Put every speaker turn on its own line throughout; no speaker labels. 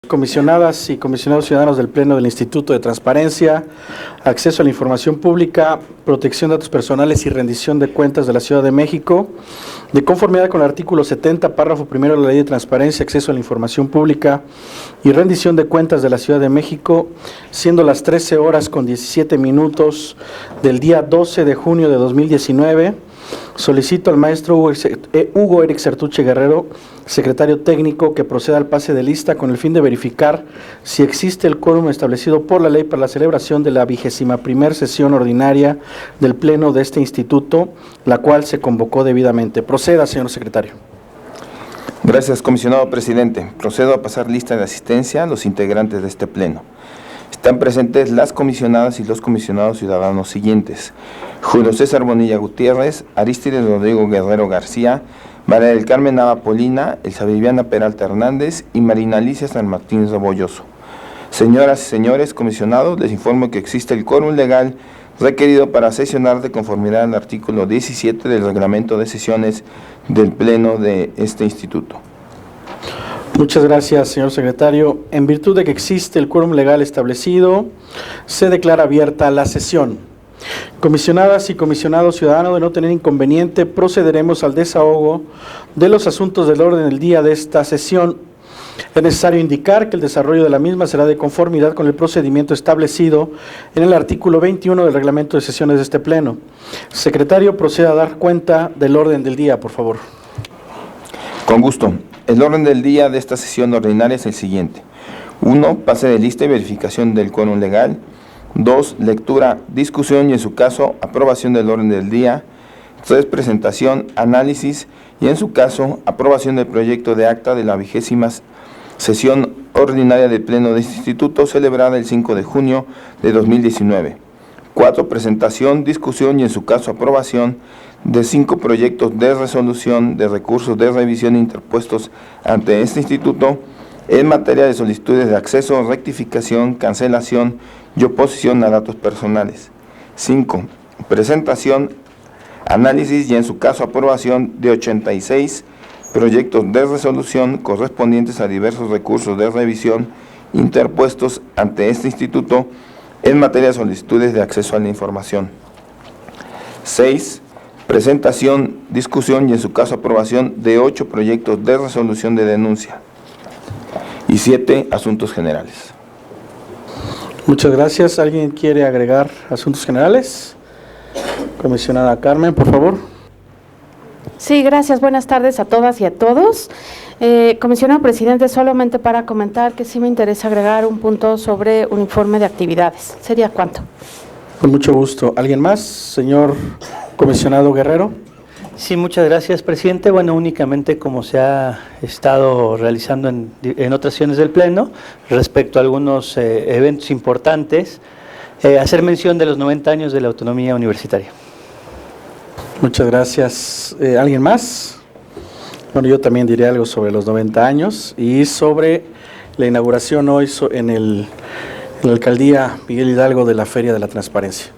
Comisionadas y comisionados ciudadanos del Pleno del Instituto de Transparencia, Acceso a la Información Pública, Protección de Datos Personales y Rendición de Cuentas de la Ciudad de México, de conformidad con el artículo 70, párrafo primero de la Ley de Transparencia, Acceso a la Información Pública y Rendición de Cuentas de la Ciudad de México, siendo las 13:17 del día 12 de junio de 2019, solicito al maestro Hugo Eric Sertuche Guerrero, secretario técnico, que proceda al pase de lista con el fin de verificar si existe el quórum establecido por la ley para la celebración de la 21ª sesión ordinaria del Pleno de este instituto, la cual se convocó debidamente. Proceda, señor secretario.
Gracias, comisionado presidente. Procedo a pasar lista de asistencia a los integrantes de este Pleno. Están presentes las comisionadas y los comisionados ciudadanos siguientes: Julio César Bonilla Gutiérrez, Arístides Rodrigo Guerrero García, María del Carmen Nava Polina, Elsa Viviana Peralta Hernández y Marina Alicia San Martín Rebolloso. Señoras y señores comisionados, les informo que existe el quórum legal requerido para sesionar de conformidad al artículo 17 del reglamento de sesiones del Pleno de este instituto.
Muchas gracias, señor secretario. En virtud de que existe el quórum legal establecido, se declara abierta la sesión. Comisionadas y comisionados ciudadanos, de no tener inconveniente, procederemos al desahogo de los asuntos del orden del día de esta sesión. Es necesario indicar que el desarrollo de la misma será de conformidad con el procedimiento establecido en el artículo 21 del reglamento de sesiones de este Pleno. Secretario, proceda a dar cuenta del orden del día, por favor.
Con gusto. El orden del día de esta sesión ordinaria es el siguiente: 1. Pase de lista y verificación del quórum legal. 2. Lectura, discusión y, en su caso, aprobación del orden del día. 3. Presentación, análisis y, en su caso, aprobación del proyecto de acta de la 20ª sesión ordinaria del Pleno de este instituto, celebrada el 5 de junio de 2019. 4. Presentación, discusión y, en su caso, aprobación de 5 proyectos de resolución de recursos de revisión interpuestos ante este instituto en materia de solicitudes de acceso, rectificación, cancelación y oposición a datos personales. 5. Presentación, análisis y, en su caso, aprobación de 86 proyectos de resolución correspondientes a diversos recursos de revisión interpuestos ante este instituto en materia de solicitudes de acceso a la información. 6. Presentación, discusión y, en su caso, aprobación de 8 proyectos de resolución de denuncia. Y 7. Asuntos generales.
Muchas gracias. ¿Alguien quiere agregar asuntos generales? Comisionada Carmen, por favor.
Sí, gracias. Buenas tardes a todas y a todos. Comisionado presidente, solamente para comentar que sí me interesa agregar un punto sobre un informe de actividades. ¿Sería cuánto?
Con mucho gusto. ¿Alguien más? Señor comisionado Guerrero.
Sí, muchas gracias, presidente. Bueno, únicamente como se ha estado realizando en otras sesiones del Pleno, respecto a algunos eventos importantes, hacer mención de los 90 años de la autonomía universitaria.
Muchas gracias. ¿Alguien más? Bueno, yo también diré algo sobre los 90 años y sobre la inauguración hoy en la alcaldía Miguel Hidalgo de la Feria de la Transparencia.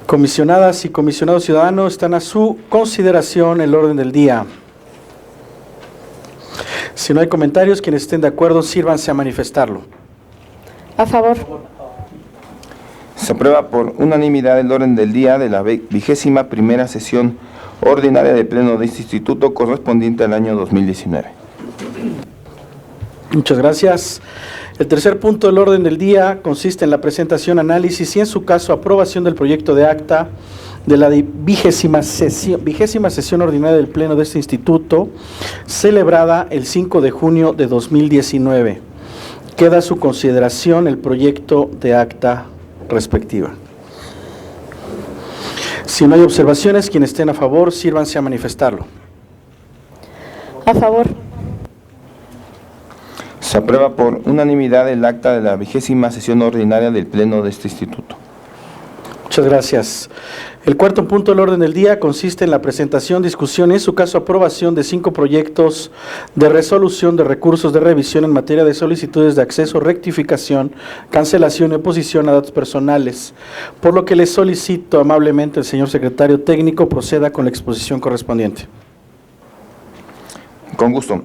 Comisionadas y comisionados ciudadanos, están a su consideración el orden del día. Si no hay comentarios, quienes estén de acuerdo, sírvanse a manifestarlo.
A favor.
Se aprueba por unanimidad el orden del día de la 21ª sesión ordinaria del Pleno de este instituto correspondiente al año 2019.
Muchas gracias. El tercer punto del orden del día consiste en la presentación, análisis y, en su caso, aprobación del proyecto de acta de la 20ª sesión ordinaria del Pleno de este instituto, celebrada el 5 de junio de 2019. Queda a su consideración el proyecto de acta respectiva. Si no hay observaciones, quienes estén a favor, sírvanse a manifestarlo.
A favor.
Se aprueba por unanimidad el acta de la 20ª sesión ordinaria del Pleno de este Instituto.
Muchas gracias. El cuarto punto del orden del día consiste en la presentación, discusión y en su caso aprobación de 5 proyectos de resolución de recursos de revisión en materia de solicitudes de acceso, rectificación, cancelación y oposición a datos personales, por lo que le solicito amablemente al señor secretario técnico proceda con la exposición correspondiente.
Con gusto.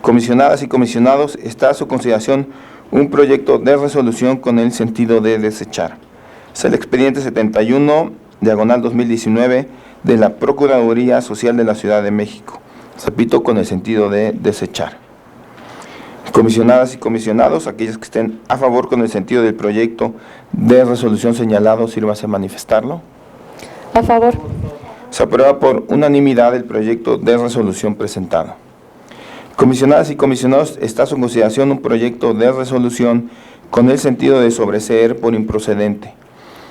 Comisionadas y comisionados, está a su consideración un proyecto de resolución con el sentido de desechar. Es el expediente 71/2019 de la Procuraduría Social de la Ciudad de México. Repito, con el sentido de desechar. Comisionadas y comisionados, aquellos que estén a favor con el sentido del proyecto de resolución señalado, sírvase a manifestarlo.
A favor.
Se aprueba por unanimidad el proyecto de resolución presentado. Comisionadas y comisionados, está a su consideración un proyecto de resolución con el sentido de sobreseer por improcedente.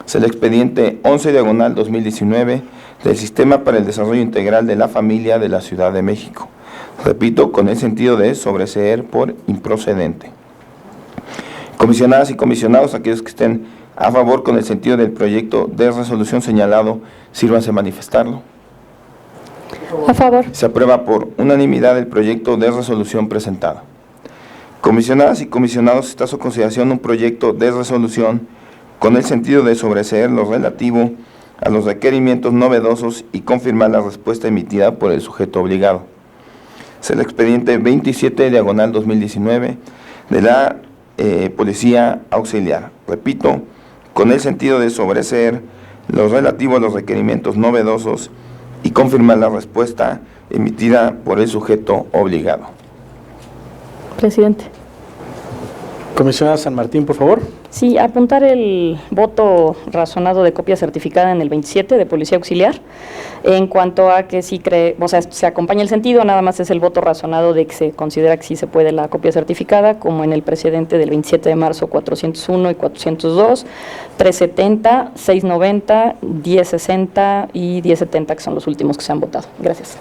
Es el expediente 11/2019 del Sistema para el Desarrollo Integral de la Familia de la Ciudad de México. Repito, con el sentido de sobreseer por improcedente. Comisionadas y comisionados, aquellos que estén a favor con el sentido del proyecto de resolución señalado, sírvanse a manifestarlo.
A favor.
Se aprueba por unanimidad el proyecto de resolución presentado. Comisionadas y comisionados, está a su consideración un proyecto de resolución con el sentido de sobreseer lo relativo a los requerimientos novedosos y confirmar la respuesta emitida por el sujeto obligado. Es el expediente 27/2019 de la Policía Auxiliar. Repito, con el sentido de sobreseer lo relativo a los requerimientos novedosos y confirmar la respuesta emitida por el sujeto obligado.
Presidente.
Comisionada San Martín, por favor.
Sí, apuntar el voto razonado de copia certificada en el 27 de Policía Auxiliar. En cuanto a que sí se acompaña el sentido, nada más es el voto razonado de que se considera que sí se puede la copia certificada, como en el precedente del 27 de marzo 401 y 402, 370, 690, 1060 y 1070, que son los últimos que se han votado. Gracias.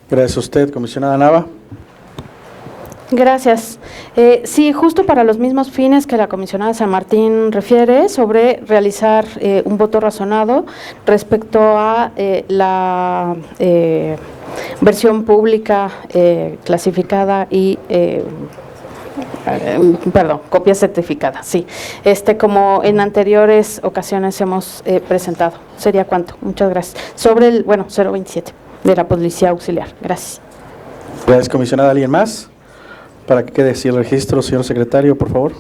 Gracias a usted, comisionada Nava.
Gracias. Sí, justo para los mismos fines que la comisionada San Martín refiere, sobre realizar un voto razonado respecto a la versión pública clasificada y copia certificada, sí. Como en anteriores ocasiones hemos presentado. ¿Sería cuánto? Muchas gracias. Sobre el, 027 de la Policía Auxiliar. Gracias.
Gracias, comisionada. ¿Alguien más? Para que quede así el registro, señor secretario, por favor.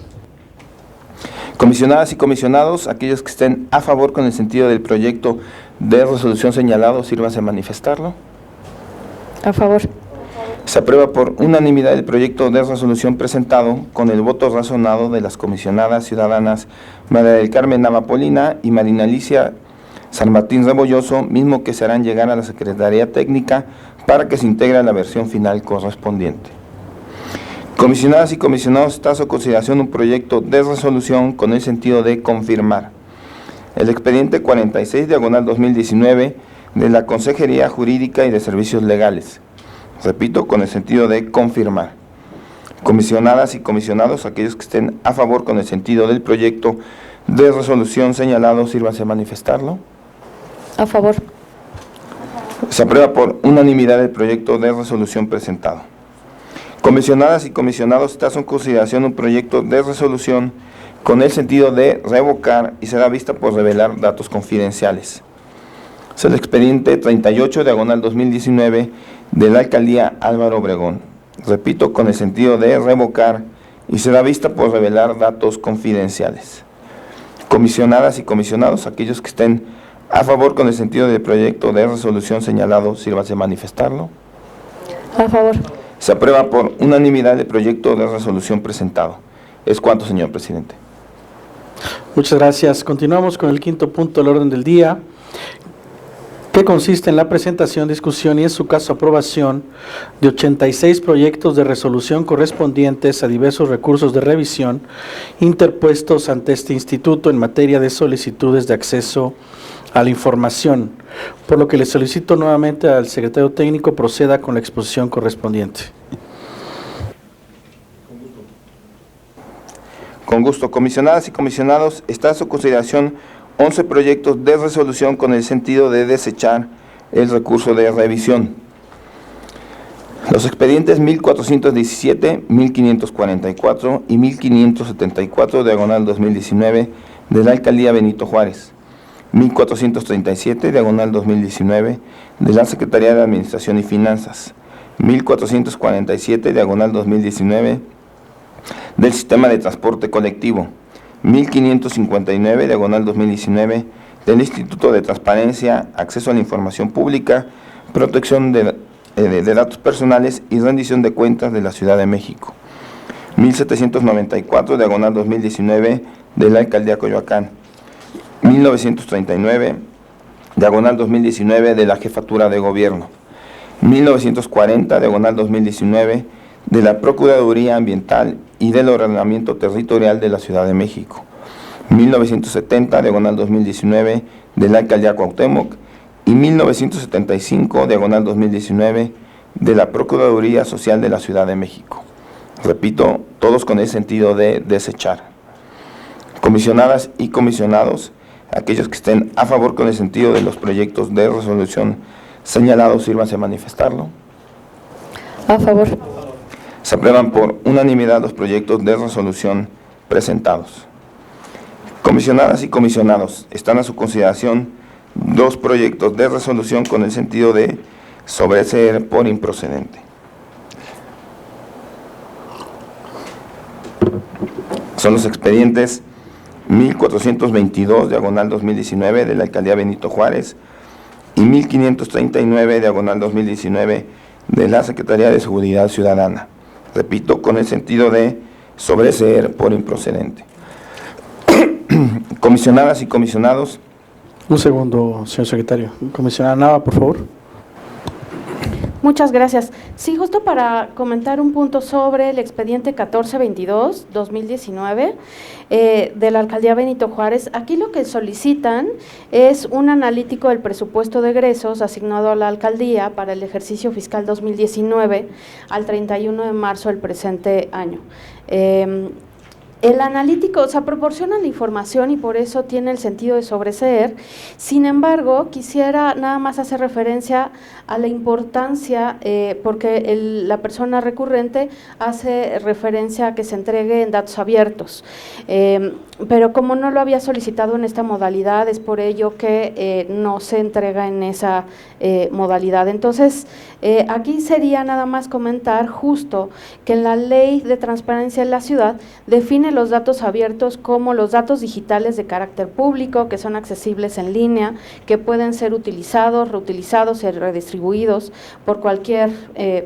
Comisionadas y comisionados, aquellos que estén a favor con el sentido del proyecto de resolución señalado, sírvanse a manifestarlo.
A favor.
Se aprueba por unanimidad el proyecto de resolución presentado con el voto razonado de las comisionadas ciudadanas María del Carmen Nava Polina y Marina Alicia San Martín Rebolloso, mismo que se harán llegar a la Secretaría Técnica para que se integre a la versión final correspondiente. Comisionadas y comisionados, está a su consideración un proyecto de resolución con el sentido de confirmar el expediente 46/2019 de la Consejería Jurídica y de Servicios Legales. Repito, con el sentido de confirmar. Comisionadas y comisionados, aquellos que estén a favor con el sentido del proyecto de resolución señalado, sírvanse a manifestarlo.
A favor.
Se aprueba por unanimidad el proyecto de resolución presentado. Comisionadas y comisionados, está a su consideración un proyecto de resolución con el sentido de revocar y será vista por revelar datos confidenciales. Es el expediente 38/2019 de la Alcaldía Álvaro Obregón. Repito, con el sentido de revocar y será vista por revelar datos confidenciales. Comisionadas y comisionados, aquellos que estén a favor con el sentido del proyecto de resolución señalado, sírvanse a manifestarlo.
A favor.
Se aprueba por unanimidad el proyecto de resolución presentado. Es cuanto, señor presidente.
Muchas gracias. Continuamos con el quinto punto del orden del día, que consiste en la presentación, discusión y en su caso aprobación de 86 proyectos de resolución correspondientes a diversos recursos de revisión interpuestos ante este instituto en materia de solicitudes de acceso a la información, por lo que le solicito nuevamente al secretario técnico proceda con la exposición correspondiente.
Con gusto. Comisionadas y comisionados, está a su consideración 11 proyectos de resolución con el sentido de desechar el recurso de revisión. Los expedientes 1417, 1544 y 1574, diagonal 2019, de la Alcaldía Benito Juárez. 1437, diagonal 2019, de la Secretaría de Administración y Finanzas. 1447, diagonal 2019, del Sistema de Transporte Colectivo. 1559, diagonal 2019, del Instituto de Transparencia, Acceso a la Información Pública, Protección de Datos Personales y Rendición de Cuentas de la Ciudad de México. 1794, diagonal 2019, de la Alcaldía Coyoacán. 1939, diagonal 2019, de la Jefatura de Gobierno. 1940, diagonal 2019, de la Procuraduría Ambiental y del Ordenamiento Territorial de la Ciudad de México. 1970, diagonal 2019, de la Alcaldía Cuauhtémoc, y 1975, diagonal 2019, de la Procuraduría Social de la Ciudad de México. Repito, todos con el sentido de desechar. Comisionadas y comisionados, aquellos que estén a favor con el sentido de los proyectos de resolución señalados, sírvanse a manifestarlo.
A favor.
Se aprueban por unanimidad los proyectos de resolución presentados. Comisionadas y comisionados, están a su consideración 2 proyectos de resolución con el sentido de sobreseer por improcedente. Son los expedientes 1422, diagonal 2019, de la Alcaldía Benito Juárez, y 1539, diagonal 2019, de la Secretaría de Seguridad Ciudadana. Repito, con el sentido de sobreseer por improcedente. Comisionadas y comisionados.
Un segundo, señor secretario. Comisionada Nava, por favor.
Muchas gracias. Sí, justo para comentar un punto sobre el expediente 1422-2019 de la Alcaldía Benito Juárez. Aquí lo que solicitan es un analítico del presupuesto de egresos asignado a la Alcaldía para el ejercicio fiscal 2019 al 31 de marzo del presente año. El analítico, o sea, proporciona la información y por eso tiene el sentido de sobreseer. Sin embargo, quisiera nada más hacer referencia a la importancia, porque la persona recurrente hace referencia a que se entregue en datos abiertos. Pero como no lo había solicitado en esta modalidad, es por ello que no se entrega en esa modalidad. Entonces, aquí sería nada más comentar justo que en la Ley de Transparencia en la Ciudad define los datos abiertos como los datos digitales de carácter público que son accesibles en línea, que pueden ser utilizados, reutilizados y redistribuidos por cualquier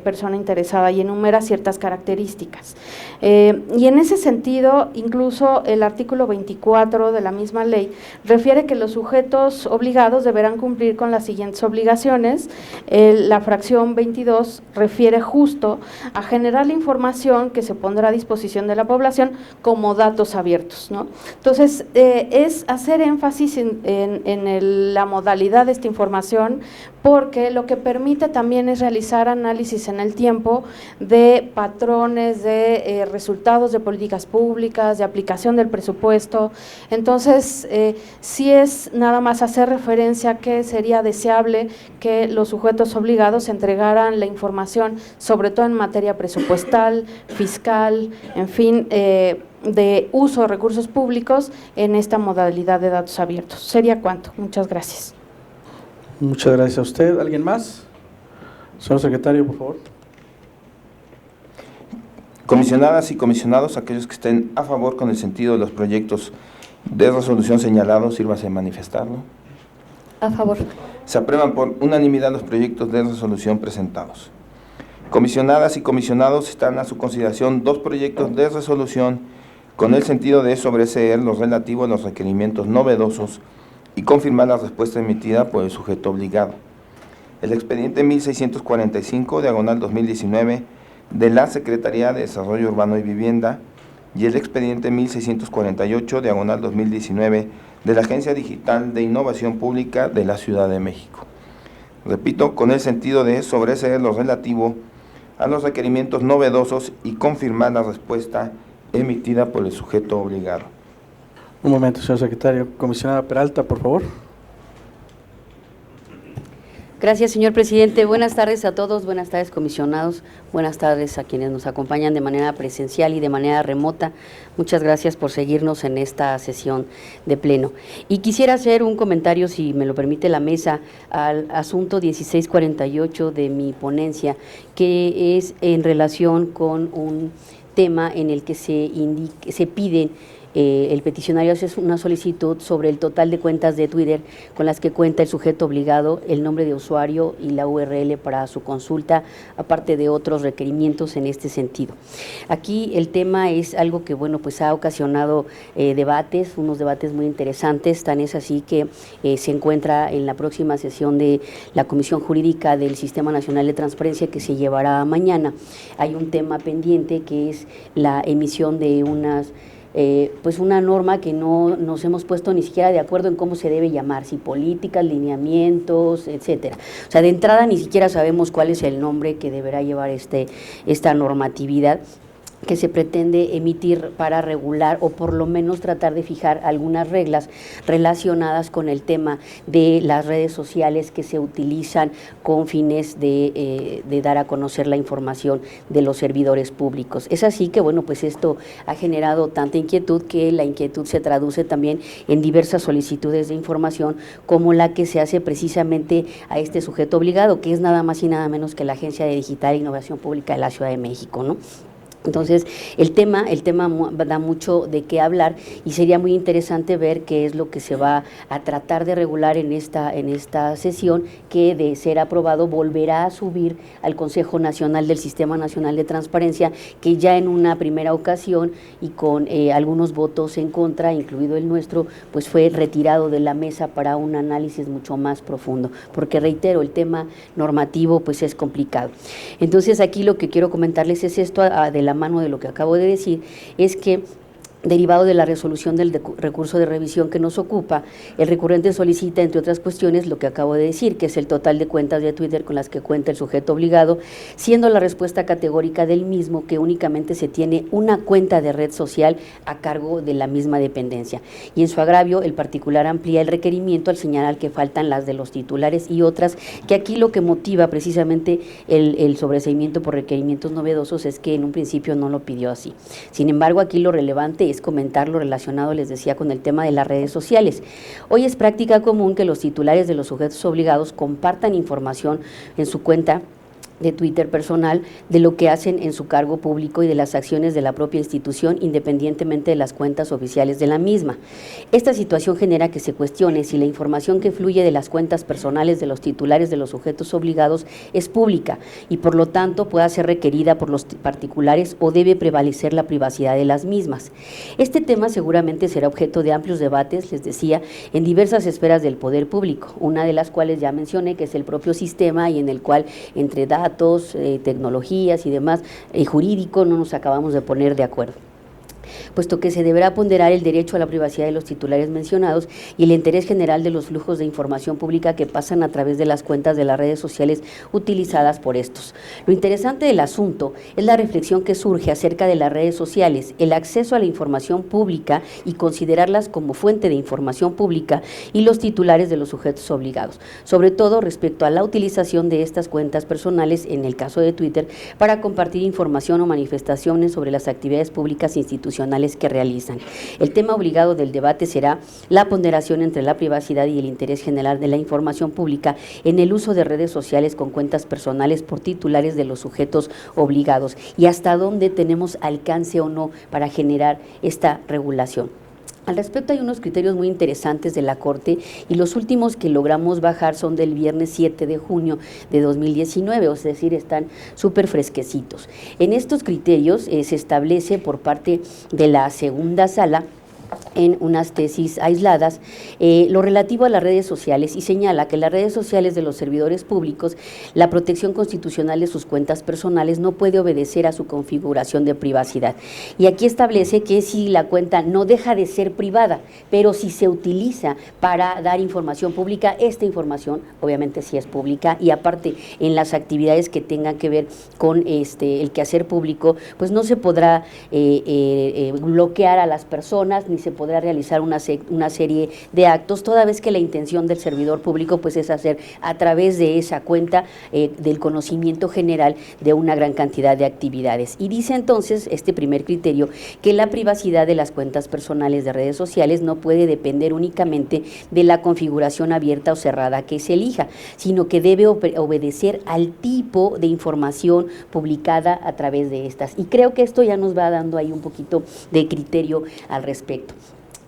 persona interesada, y enumera ciertas características. Y en ese sentido, incluso el artículo 24 de la misma ley refiere que los sujetos obligados deberán cumplir con las siguientes obligaciones. La fracción 22 refiere justo a generar la información que se pondrá a disposición de la población como datos abiertos, ¿no? Entonces, es hacer énfasis en la modalidad de esta información, porque lo que permite también es realizar análisis en el tiempo de patrones, de resultados de políticas públicas, de aplicación del presupuesto. Entonces, sí es nada más hacer referencia a que sería deseable que los sujetos obligados entregaran la información, sobre todo en materia presupuestal, fiscal, en fin, de uso de recursos públicos en esta modalidad de datos abiertos. ¿Sería cuánto? Muchas gracias.
Muchas gracias a usted. ¿Alguien más? Señor secretario, por favor.
Comisionadas y comisionados, aquellos que estén a favor con el sentido de los proyectos de resolución señalados, sírvase a manifestarlo.
A favor.
Se aprueban por unanimidad los proyectos de resolución presentados. Comisionadas y comisionados, están a su consideración 2 proyectos de resolución con el sentido de sobreseer los relativos a los requerimientos novedosos y confirmar la respuesta emitida por el sujeto obligado. El expediente 1645, diagonal 2019, de la Secretaría de Desarrollo Urbano y Vivienda, y el expediente 1648/2019 de la Agencia Digital de Innovación Pública de la Ciudad de México. Repito, con el sentido de sobreseer lo relativo a los requerimientos novedosos y confirmar la respuesta emitida por el sujeto obligado.
Un momento, señor secretario. Comisionada Peralta, por favor.
Gracias, señor presidente. Buenas tardes a todos, buenas tardes, comisionados, buenas tardes a quienes nos acompañan de manera presencial y de manera remota. Muchas gracias por seguirnos en esta sesión de pleno. Y quisiera hacer un comentario, si me lo permite la mesa, al asunto 1648 de mi ponencia, que es en relación con un tema en el que se piden el peticionario hace una solicitud sobre el total de cuentas de Twitter con las que cuenta el sujeto obligado, el nombre de usuario y la URL para su consulta, aparte de otros requerimientos en este sentido. Aquí el tema es algo que, bueno, pues ha ocasionado debates, unos debates muy interesantes, tan es así que se encuentra en la próxima sesión de la Comisión Jurídica del Sistema Nacional de Transparencia que se llevará mañana. Hay un tema pendiente que es la emisión de pues una norma que no nos hemos puesto ni siquiera de acuerdo en cómo se debe llamar, si políticas, lineamientos, etcétera. O sea, de entrada ni siquiera sabemos cuál es el nombre que deberá llevar esta normatividad que se pretende emitir para regular o por lo menos tratar de fijar algunas reglas relacionadas con el tema de las redes sociales que se utilizan con fines de dar a conocer la información de los servidores públicos. Es así que, bueno, pues esto ha generado tanta inquietud que la inquietud se traduce también en diversas solicitudes de información como la que se hace precisamente a este sujeto obligado, que es nada más y nada menos que la Agencia de Digital e Innovación Pública de la Ciudad de México, ¿no? Entonces, el tema da mucho de qué hablar y sería muy interesante ver qué es lo que se va a tratar de regular en esta sesión, que de ser aprobado volverá a subir al Consejo Nacional del Sistema Nacional de Transparencia, que ya en una primera ocasión y con algunos votos en contra, incluido el nuestro, pues fue retirado de la mesa para un análisis mucho más profundo, porque reitero, el tema normativo pues es complicado. Entonces, aquí lo que quiero comentarles es esto de la mano de lo que acabo de decir, es que derivado de la resolución del recurso de revisión que nos ocupa, el recurrente solicita, entre otras cuestiones, lo que acabo de decir, que es el total de cuentas de Twitter con las que cuenta el sujeto obligado, siendo la respuesta categórica del mismo que únicamente se tiene una cuenta de red social a cargo de la misma dependencia. Y en su agravio, el particular amplía el requerimiento al señalar que faltan las de los titulares y otras, que aquí lo que motiva precisamente el sobreseimiento por requerimientos novedosos es que en un principio no lo pidió así. Sin embargo, aquí lo relevante es comentar lo relacionado, les decía, con el tema de las redes sociales. Hoy es práctica común que los titulares de los sujetos obligados compartan información en su cuenta de Twitter personal de lo que hacen en su cargo público y de las acciones de la propia institución, independientemente de las cuentas oficiales de la misma. Esta situación genera que se cuestione si la información que fluye de las cuentas personales de los titulares de los sujetos obligados es pública y por lo tanto pueda ser requerida por los particulares o debe prevalecer la privacidad de las mismas. Este tema seguramente será objeto de amplios debates, les decía, en diversas esferas del poder público, una de las cuales ya mencioné, que es el propio sistema y en el cual entre datos, tecnologías y demás, jurídico, no nos acabamos de poner de acuerdo, puesto que se deberá ponderar el derecho a la privacidad de los titulares mencionados y el interés general de los flujos de información pública que pasan a través de las cuentas de las redes sociales utilizadas por estos. Lo interesante del asunto es la reflexión que surge acerca de las redes sociales, el acceso a la información pública y considerarlas como fuente de información pública y los titulares de los sujetos obligados, sobre todo respecto a la utilización de estas cuentas personales, en el caso de Twitter, para compartir información o manifestaciones sobre las actividades públicas institucionales que realizan. El tema obligado del debate será la ponderación entre la privacidad y el interés general de la información pública en el uso de redes sociales con cuentas personales por titulares de los sujetos obligados y hasta dónde tenemos alcance o no para generar esta regulación. Al respecto hay unos criterios muy interesantes de la Corte y los últimos que logramos bajar son del viernes 7 de junio de 2019, es decir, están súper fresquecitos. En estos criterios se establece por parte de la segunda sala en unas tesis aisladas, lo relativo a las redes sociales, y señala que en las redes sociales de los servidores públicos, la protección constitucional de sus cuentas personales no puede obedecer a su configuración de privacidad. Y aquí establece que si la cuenta no deja de ser privada, pero si se utiliza para dar información pública, esta información obviamente sí es pública, y aparte en las actividades que tengan que ver con el quehacer público, pues no se podrá bloquear a las personas, ni se podrá realizar una serie de actos, toda vez que la intención del servidor público pues es hacer a través de esa cuenta del conocimiento general de una gran cantidad de actividades. Y dice entonces este primer criterio que la privacidad de las cuentas personales de redes sociales no puede depender únicamente de la configuración abierta o cerrada que se elija, sino que debe obedecer al tipo de información publicada a través de estas. Y creo que esto ya nos va dando ahí un poquito de criterio al respecto.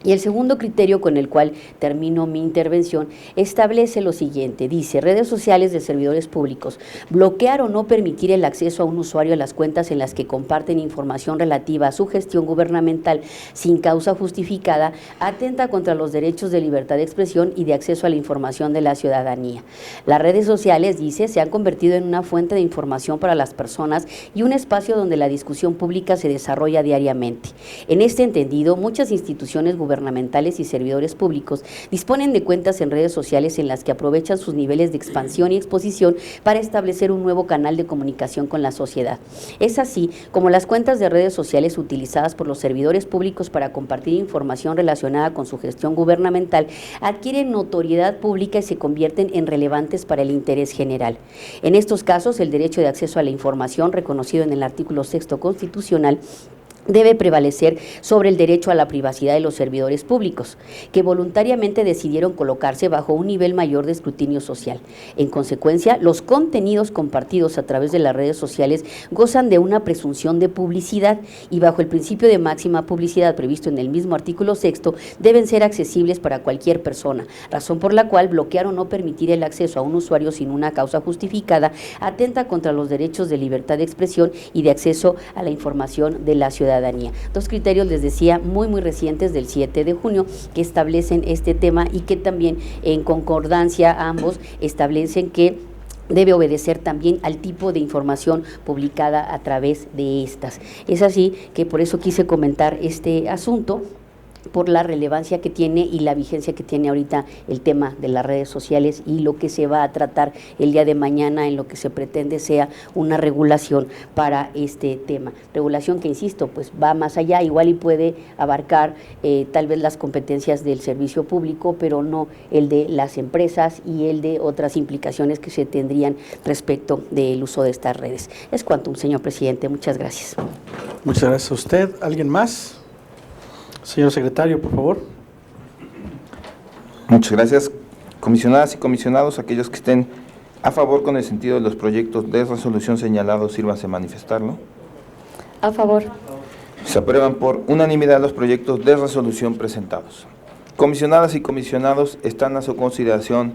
Y el segundo criterio con el cual termino mi intervención establece lo siguiente, dice: redes sociales de servidores públicos, bloquear o no permitir el acceso a un usuario a las cuentas en las que comparten información relativa a su gestión gubernamental sin causa justificada, atenta contra los derechos de libertad de expresión y de acceso a la información de la ciudadanía. Las redes sociales, dice, se han convertido en una fuente de información para las personas y un espacio donde la discusión pública se desarrolla diariamente. En este entendido, muchas instituciones gubernamentales y servidores públicos disponen de cuentas en redes sociales en las que aprovechan sus niveles de expansión y exposición para establecer un nuevo canal de comunicación con la sociedad. Es así como las cuentas de redes sociales utilizadas por los servidores públicos para compartir información relacionada con su gestión gubernamental adquieren notoriedad pública y se convierten en relevantes para el interés general. En estos casos, el derecho de acceso a la información, reconocido en el artículo 6º constitucional, debe prevalecer sobre el derecho a la privacidad de los servidores públicos, que voluntariamente decidieron colocarse bajo un nivel mayor de escrutinio social. En consecuencia, los contenidos compartidos a través de las redes sociales gozan de una presunción de publicidad y bajo el principio de máxima publicidad previsto en el mismo artículo 6º, deben ser accesibles para cualquier persona, razón por la cual bloquear o no permitir el acceso a un usuario sin una causa justificada atenta contra los derechos de libertad de expresión y de acceso a la información de la ciudadanía. Dos criterios, les decía, muy recientes del 7 de junio que establecen este tema y que también en concordancia ambos establecen que debe obedecer también al tipo de información publicada a través de estas. Es así que por eso quise comentar este asunto, por la relevancia que tiene y la vigencia que tiene ahorita el tema de las redes sociales y lo que se va a tratar el día de mañana en lo que se pretende sea una regulación para este tema. Regulación que, insisto, pues va más allá, igual y puede abarcar tal vez las competencias del servicio público, pero no el de las empresas y el de otras implicaciones que se tendrían respecto del uso de estas redes. Es cuanto, señor presidente. Muchas gracias.
Muchas gracias a usted. ¿Alguien más? Señor secretario, por favor.
Muchas gracias. Comisionadas y comisionados, aquellos que estén a favor con el sentido de los proyectos de resolución señalados, sírvanse a manifestarlo.
A favor.
Se aprueban por unanimidad los proyectos de resolución presentados. Comisionadas y comisionados, están a su consideración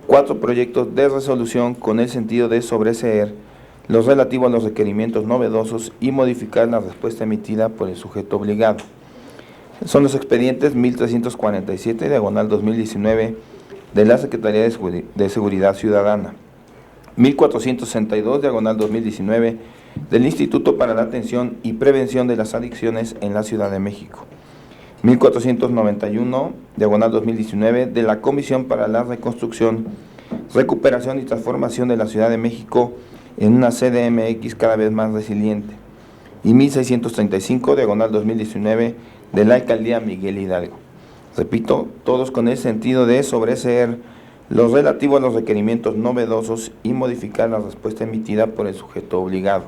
4 proyectos de resolución con el sentido de sobreseer los relativos a los requerimientos novedosos y modificar la respuesta emitida por el sujeto obligado. Son los expedientes 1347, diagonal 2019, de la Secretaría de Seguridad Ciudadana, 1462, diagonal 2019, del Instituto para la Atención y Prevención de las Adicciones en la Ciudad de México, 1491, diagonal 2019, de la Comisión para la Reconstrucción, Recuperación y Transformación de la Ciudad de México en una CDMX cada vez más resiliente, y 1635, diagonal 2019, de la Alcaldía Miguel Hidalgo. Repito, todos con el sentido de sobreseer los relativos a los requerimientos novedosos y modificar la respuesta emitida por el sujeto obligado.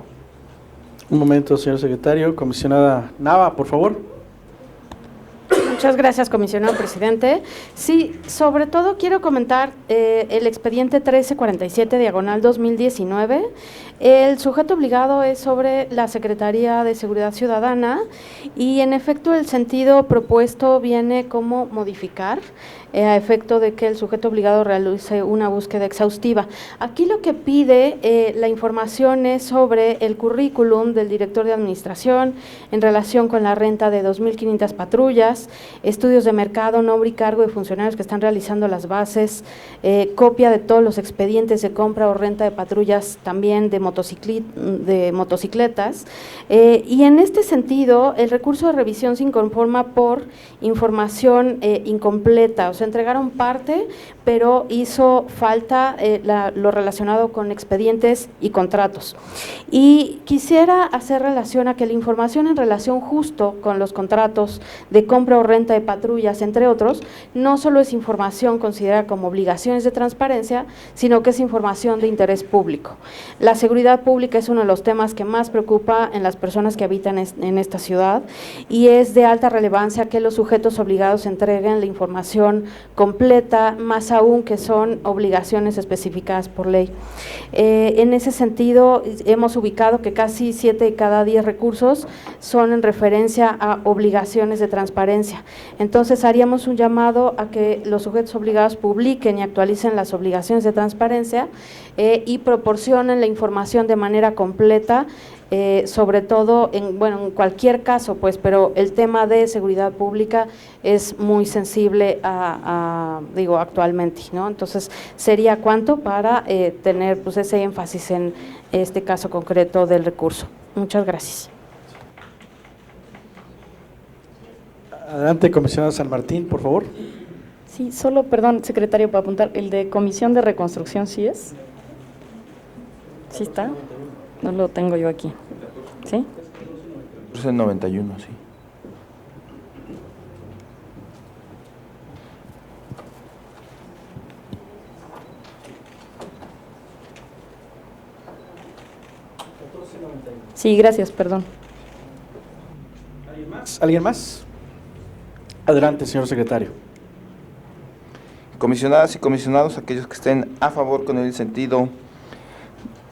Un momento, señor secretario. Comisionada Nava, por favor.
Muchas gracias, comisionado presidente. Sí, sobre todo quiero comentar el expediente 1347, diagonal 2019. El sujeto obligado es sobre la Secretaría de Seguridad Ciudadana y en efecto el sentido propuesto viene como modificar a efecto de que el sujeto obligado realice una búsqueda exhaustiva. Aquí lo que pide la información es sobre el currículum del director de administración en relación con la renta de 2.500 patrullas, estudios de mercado, nombre y cargo de funcionarios que están realizando las bases, copia de todos los expedientes de compra o renta de patrullas también de motocicletas, y en este sentido el recurso de revisión se inconforma por información incompleta, o sea, entregaron parte, pero hizo falta lo relacionado con expedientes y contratos. Y quisiera hacer relación a que la información en relación justo con los contratos de compra o renta de patrullas, entre otros, no solo es información considerada como obligaciones de transparencia, sino que es información de interés público. La seguridad pública es uno de los temas que más preocupa en las personas que habitan en esta ciudad y es de alta relevancia que los sujetos obligados entreguen la información completa, más aún que son obligaciones especificadas por ley. En ese sentido, hemos ubicado que casi 7 de cada 10 recursos son en referencia a obligaciones de transparencia. Entonces, haríamos un llamado a que los sujetos obligados publiquen y actualicen las obligaciones de transparencia y proporcionen la información de manera completa, sobre todo en cualquier caso, pues, pero el tema de seguridad pública es muy sensible actualmente, ¿no? Entonces, sería cuánto para tener pues ese énfasis en este caso concreto del recurso. Muchas gracias.
Adelante, comisionado San Martín, por favor.
Sí, solo, perdón, secretario, para apuntar, ¿el de Comisión de Reconstrucción sí es? ¿Sí está? No lo tengo yo aquí. ¿Sí?
Es el 91, sí.
Sí, gracias, perdón.
¿Alguien más? Adelante, señor secretario.
Comisionadas y comisionados, aquellos que estén a favor con el sentido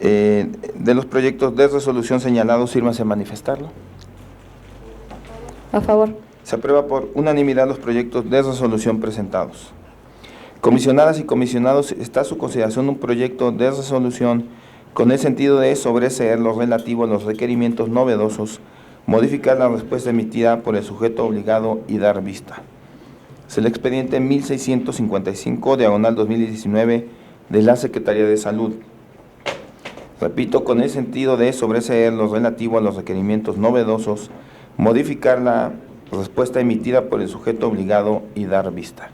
de los proyectos de resolución señalados, sírvanse a manifestarlo.
A favor.
Se aprueba por unanimidad los proyectos de resolución presentados. Comisionadas y comisionados, está a su consideración un proyecto de resolución con el sentido de sobreseer lo relativo a los requerimientos novedosos, modificar la respuesta emitida por el sujeto obligado y dar vista. Es el expediente 1655/2019 de la Secretaría de Salud. Repito, con el sentido de sobreseer lo relativo a los requerimientos novedosos, modificar la respuesta emitida por el sujeto obligado y dar vista.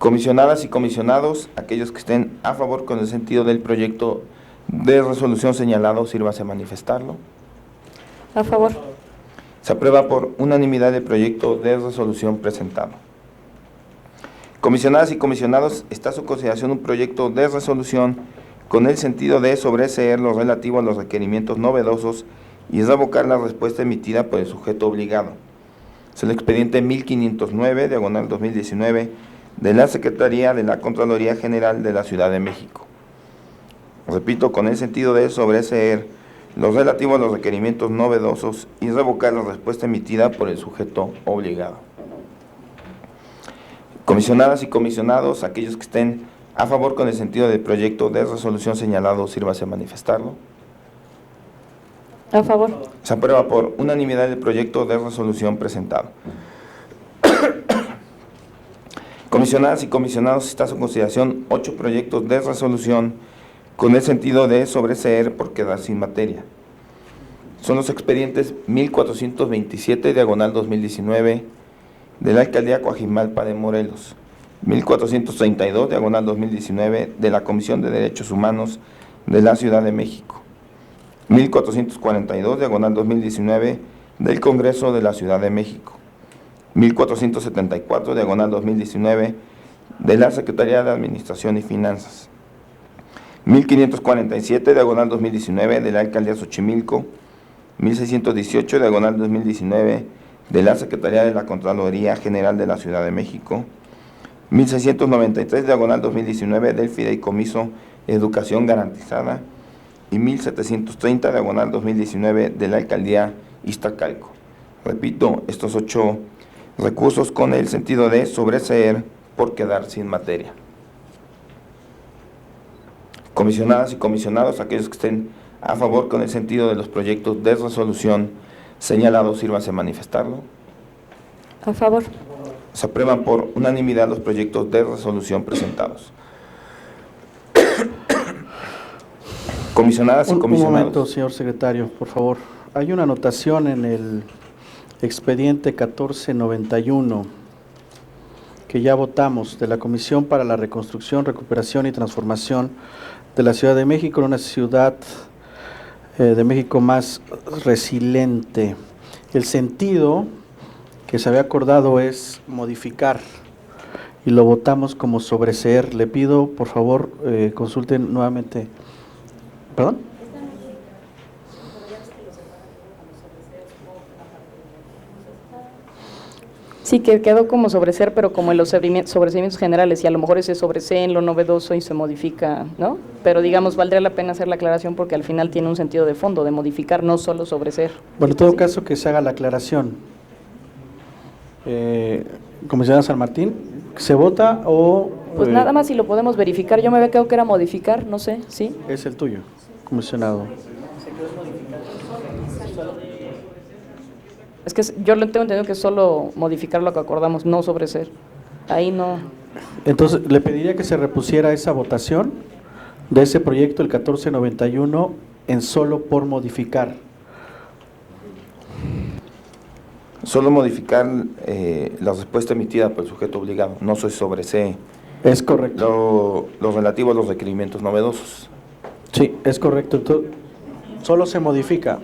Comisionadas y comisionados, aquellos que estén a favor con el sentido del proyecto de resolución señalado, sírvase a manifestarlo.
A favor.
Se aprueba por unanimidad el proyecto de resolución presentado. Comisionadas y comisionados, está a su consideración un proyecto de resolución con el sentido de sobreseer lo relativo a los requerimientos novedosos y revocar la respuesta emitida por el sujeto obligado. Es el expediente 1509/2019 de la Secretaría de la Contraloría General de la Ciudad de México. Repito, con el sentido de sobreseer lo relativo a los requerimientos novedosos y revocar la respuesta emitida por el sujeto obligado. Comisionadas y comisionados, aquellos que estén a favor con el sentido del proyecto de resolución señalado, sírvase a manifestarlo.
A favor.
Se aprueba por unanimidad el proyecto de resolución presentado. Comisionadas y comisionados, está a su consideración 8 proyectos de resolución con el sentido de sobreseer por quedar sin materia. Son los expedientes 1427/2019 de la Alcaldía Coajimalpa de Morelos, 1432/2019 de la Comisión de Derechos Humanos de la Ciudad de México, 1442/2019 del Congreso de la Ciudad de México, 1474/2019 de la Secretaría de Administración y Finanzas, 1547/2019 de la Alcaldía Xochimilco, 1618/2019 de la Secretaría de la Contraloría General de la Ciudad de México, 1693/2019 del Fideicomiso Educación Garantizada y 1730/2019 de la Alcaldía Iztacalco. Repito, estos 8 recursos con el sentido de sobreseer por quedar sin materia. Comisionadas y comisionados, aquellos que estén a favor con el sentido de los proyectos de resolución señalados, sírvanse a manifestarlo.
A favor.
Se aprueban por unanimidad los proyectos de resolución presentados. Comisionadas y
Un
comisionados.
momento, señor secretario, por favor. Hay una anotación en el expediente 1491 que ya votamos, de la Comisión para la Reconstrucción, Recuperación y Transformación de la Ciudad de México, en una ciudad de México más resiliente. El sentido que se había acordado es modificar y lo votamos como sobreseer. Le pido, por favor, consulten nuevamente. ¿Perdón?
Sí, que quedó como sobreseer, pero como en los sobreseimientos generales, y a lo mejor ese sobresee en lo novedoso y se modifica, ¿no? Pero digamos, valdría la pena hacer la aclaración porque al final tiene un sentido de fondo, de modificar, no solo sobreseer.
Bueno, en todo
Sí.
caso que se haga la aclaración. Comisionada San Martín, ¿se vota o...?
Pues nada más si lo podemos verificar, yo me había quedado que era modificar, no sé, ¿sí?
Es el tuyo, comisionado.
Es que yo lo tengo entendido que es solo modificar lo que acordamos, no sobreseer. Ahí no.
Entonces, le pediría que se repusiera esa votación de ese proyecto, el 1491, en solo por modificar.
Solo modificar la respuesta emitida por el sujeto obligado, no se sobresee
Es correcto.
lo relativo a los requerimientos novedosos.
Sí, es correcto. Entonces, solo se modifica.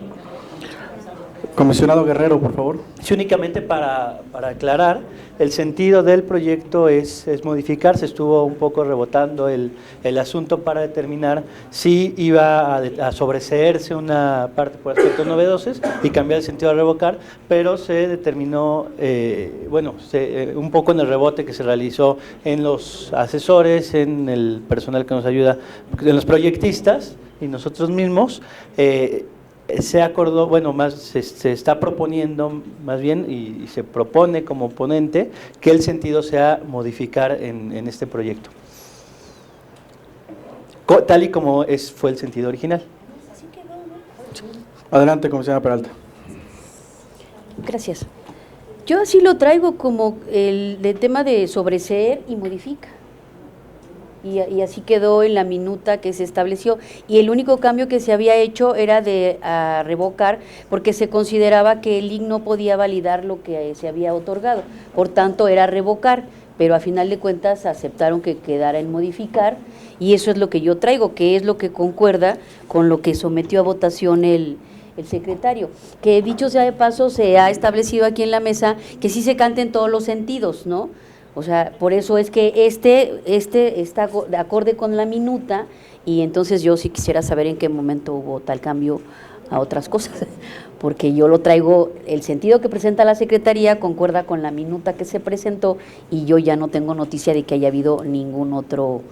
Comisionado Guerrero, por favor.
Sí, únicamente para aclarar, el sentido del proyecto es modificar. Se estuvo un poco rebotando el asunto para determinar si iba a sobreseerse una parte por aspectos novedosos y cambiar el sentido a revocar, pero se determinó, un poco en el rebote que se realizó en los asesores, en el personal que nos ayuda, en los proyectistas y nosotros mismos, se acordó, se está proponiendo más bien y se propone como ponente que el sentido sea modificar en este proyecto, tal y como fue el sentido original.
Adelante, comisionada Peralta.
Gracias. Yo así lo traigo como el tema de sobreseer y modifica. Y así quedó en la minuta que se estableció. Y el único cambio que se había hecho era de revocar, porque se consideraba que el IC no podía validar lo que se había otorgado. Por tanto, era revocar, pero a final de cuentas aceptaron que quedara en modificar, y eso es lo que yo traigo, que es lo que concuerda con lo que sometió a votación el secretario, que dicho sea de paso se ha establecido aquí en la mesa que sí se cante en todos los sentidos, ¿no? O sea, por eso es que este está de acorde con la minuta, y entonces yo sí quisiera saber en qué momento hubo tal cambio a otras cosas, porque yo lo traigo, el sentido que presenta la Secretaría concuerda con la minuta que se presentó, y yo ya no tengo noticia de que haya habido ningún otro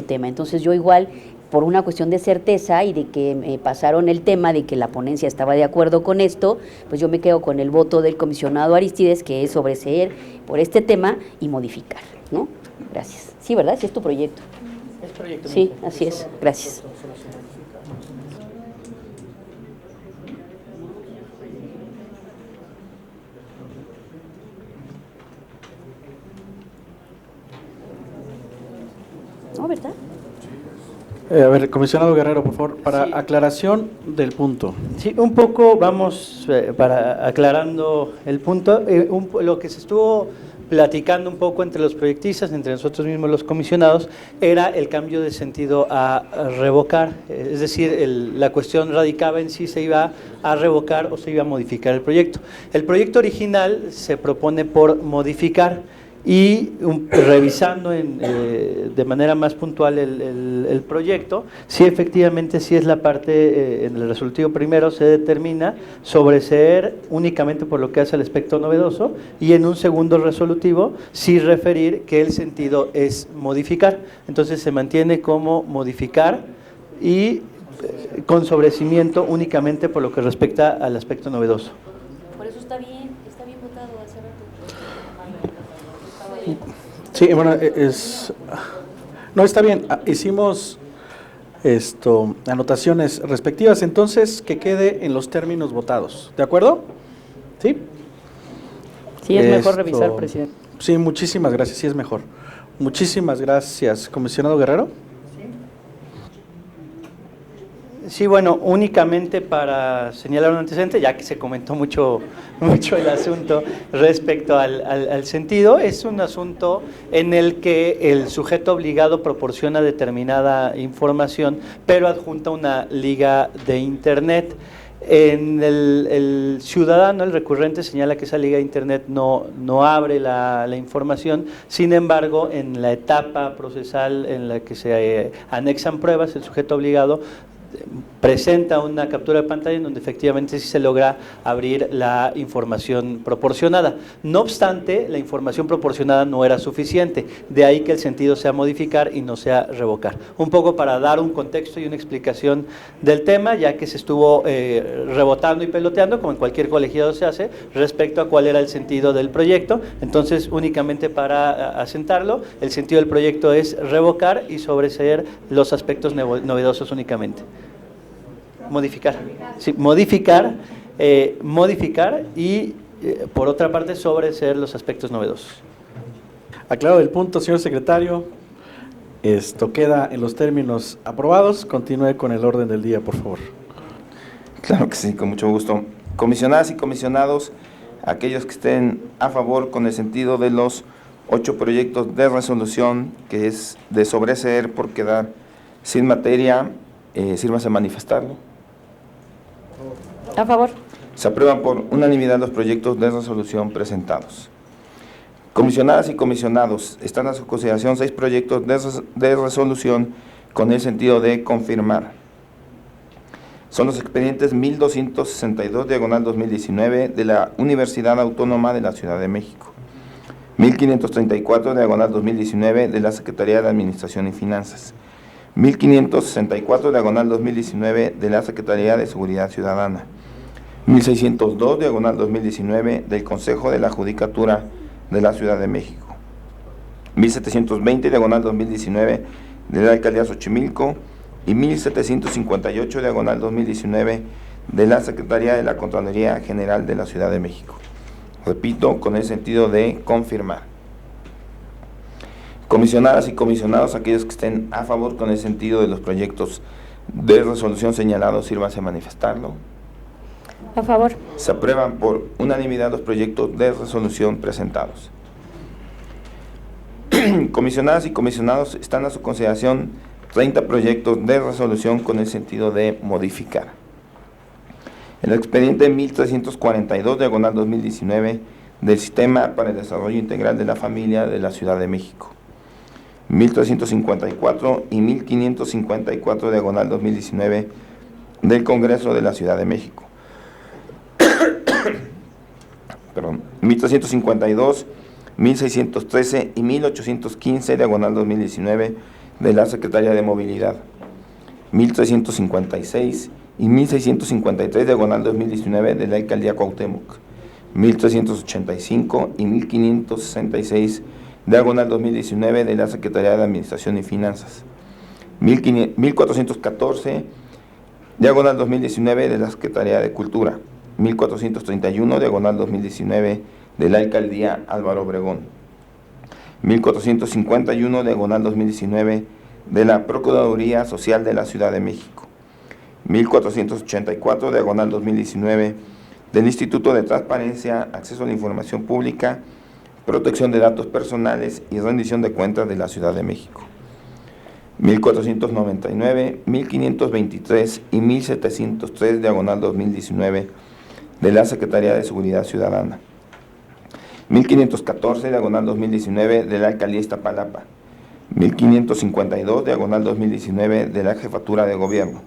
tema. Entonces yo igual, por una cuestión de certeza y de que me pasaron el tema de que la ponencia estaba de acuerdo con esto, pues yo me quedo con el voto del comisionado Aristides, que es sobreseer por este tema y modificar, ¿no? Gracias. Sí, ¿verdad? Sí es tu proyecto.
Es proyecto.
Sí, así es. Gracias. ¿No, verdad?
A ver, comisionado Guerrero, por favor, para
Sí.
aclaración del punto.
Sí, un poco vamos para aclarando el punto, lo que se estuvo platicando un poco entre los proyectistas, entre nosotros mismos los comisionados, era el cambio de sentido a revocar, es decir, la cuestión radicaba en si se iba a revocar o se iba a modificar el proyecto. El proyecto original se propone por modificar, y revisando de manera más puntual el proyecto, sí efectivamente sí es la parte, en el resolutivo primero se determina sobreseer únicamente por lo que hace al aspecto novedoso, y en un segundo resolutivo sí referir que el sentido es modificar. Entonces se mantiene como modificar y con sobrecimiento únicamente por lo que respecta al aspecto novedoso.
Por eso está bien votado hace rato.
Sí, bueno, no, está bien, hicimos anotaciones respectivas, entonces que quede en los términos votados, ¿de acuerdo? ¿Sí?
Sí, es mejor revisar, presidente.
Sí, muchísimas gracias, sí es mejor. Muchísimas gracias. Comisionado Guerrero.
Sí, bueno, únicamente para señalar un antecedente, ya que se comentó mucho el asunto respecto al sentido, es un asunto en el que el sujeto obligado proporciona determinada información, pero adjunta una liga de internet. En el ciudadano, el recurrente, señala que esa liga de internet no abre la información. Sin embargo, en la etapa procesal en la que se anexan pruebas, el sujeto obligado presenta una captura de pantalla en donde efectivamente sí se logra abrir la información proporcionada. No obstante, la información proporcionada no era suficiente, de ahí que el sentido sea modificar y no sea revocar. Un poco para dar un contexto y una explicación del tema, ya que se estuvo rebotando y peloteando, como en cualquier colegiado se hace, respecto a cuál era el sentido del proyecto. Entonces, únicamente para asentarlo, el sentido del proyecto es revocar y sobreseer los aspectos novedosos únicamente. Modificar, sí, modificar y por otra parte sobreseer los aspectos novedosos.
Aclarado el punto, señor secretario. Esto queda en los términos aprobados. Continúe con el orden del día, por favor.
Claro que sí, con mucho gusto. Comisionadas y comisionados, aquellos que estén a favor con el sentido de los 8 proyectos de resolución, que es de sobreseer por quedar sin materia, sírvase a manifestarlo.
A favor.
Se aprueban por unanimidad los proyectos de resolución presentados. Comisionadas y comisionados, están a su consideración 6 proyectos de resolución con el sentido de confirmar. Son los expedientes 1262, diagonal 2019, de la Universidad Autónoma de la Ciudad de México. 1534, diagonal 2019, de la Secretaría de Administración y Finanzas. 1564, diagonal 2019, de la Secretaría de Seguridad Ciudadana. 1602, diagonal 2019, del Consejo de la Judicatura de la Ciudad de México. 1720, diagonal 2019, de la Alcaldía Xochimilco. Y 1758, diagonal 2019, de la Secretaría de la Contraloría General de la Ciudad de México. Repito, con el sentido de confirmar. Comisionadas y comisionados, aquellos que estén a favor con el sentido de los proyectos de resolución señalados, sírvanse a manifestarlo.
A favor.
Se aprueban por unanimidad los proyectos de resolución presentados. Comisionadas y comisionados, están a su consideración 30 proyectos de resolución con el sentido de modificar. El expediente 1342, diagonal 2019, del Sistema para el Desarrollo Integral de la Familia de la Ciudad de México. 1354 y 1554, diagonal 2019, del Congreso de la Ciudad de México. 1352, 1613 y 1815, diagonal 2019, de la Secretaría de Movilidad. 1356 y 1653, diagonal 2019, de la Alcaldía Cuauhtémoc. 1385 y 1566, diagonal 2019, de la Secretaría de Administración y Finanzas. 1414, diagonal 2019, de la Secretaría de Cultura. 1431, diagonal 2019, de la Alcaldía Álvaro Obregón. 1451, diagonal 2019, de la Procuraduría Social de la Ciudad de México. 1484, diagonal 2019, del Instituto de Transparencia, Acceso a la Información Pública, Protección de Datos Personales y Rendición de Cuentas de la Ciudad de México. 1499, 1523 y 1703, diagonal 2019, de la Secretaría de Seguridad Ciudadana. 1514, diagonal 2019, de la Alcaldía Iztapalapa. 1552, diagonal 2019, de la Jefatura de Gobierno.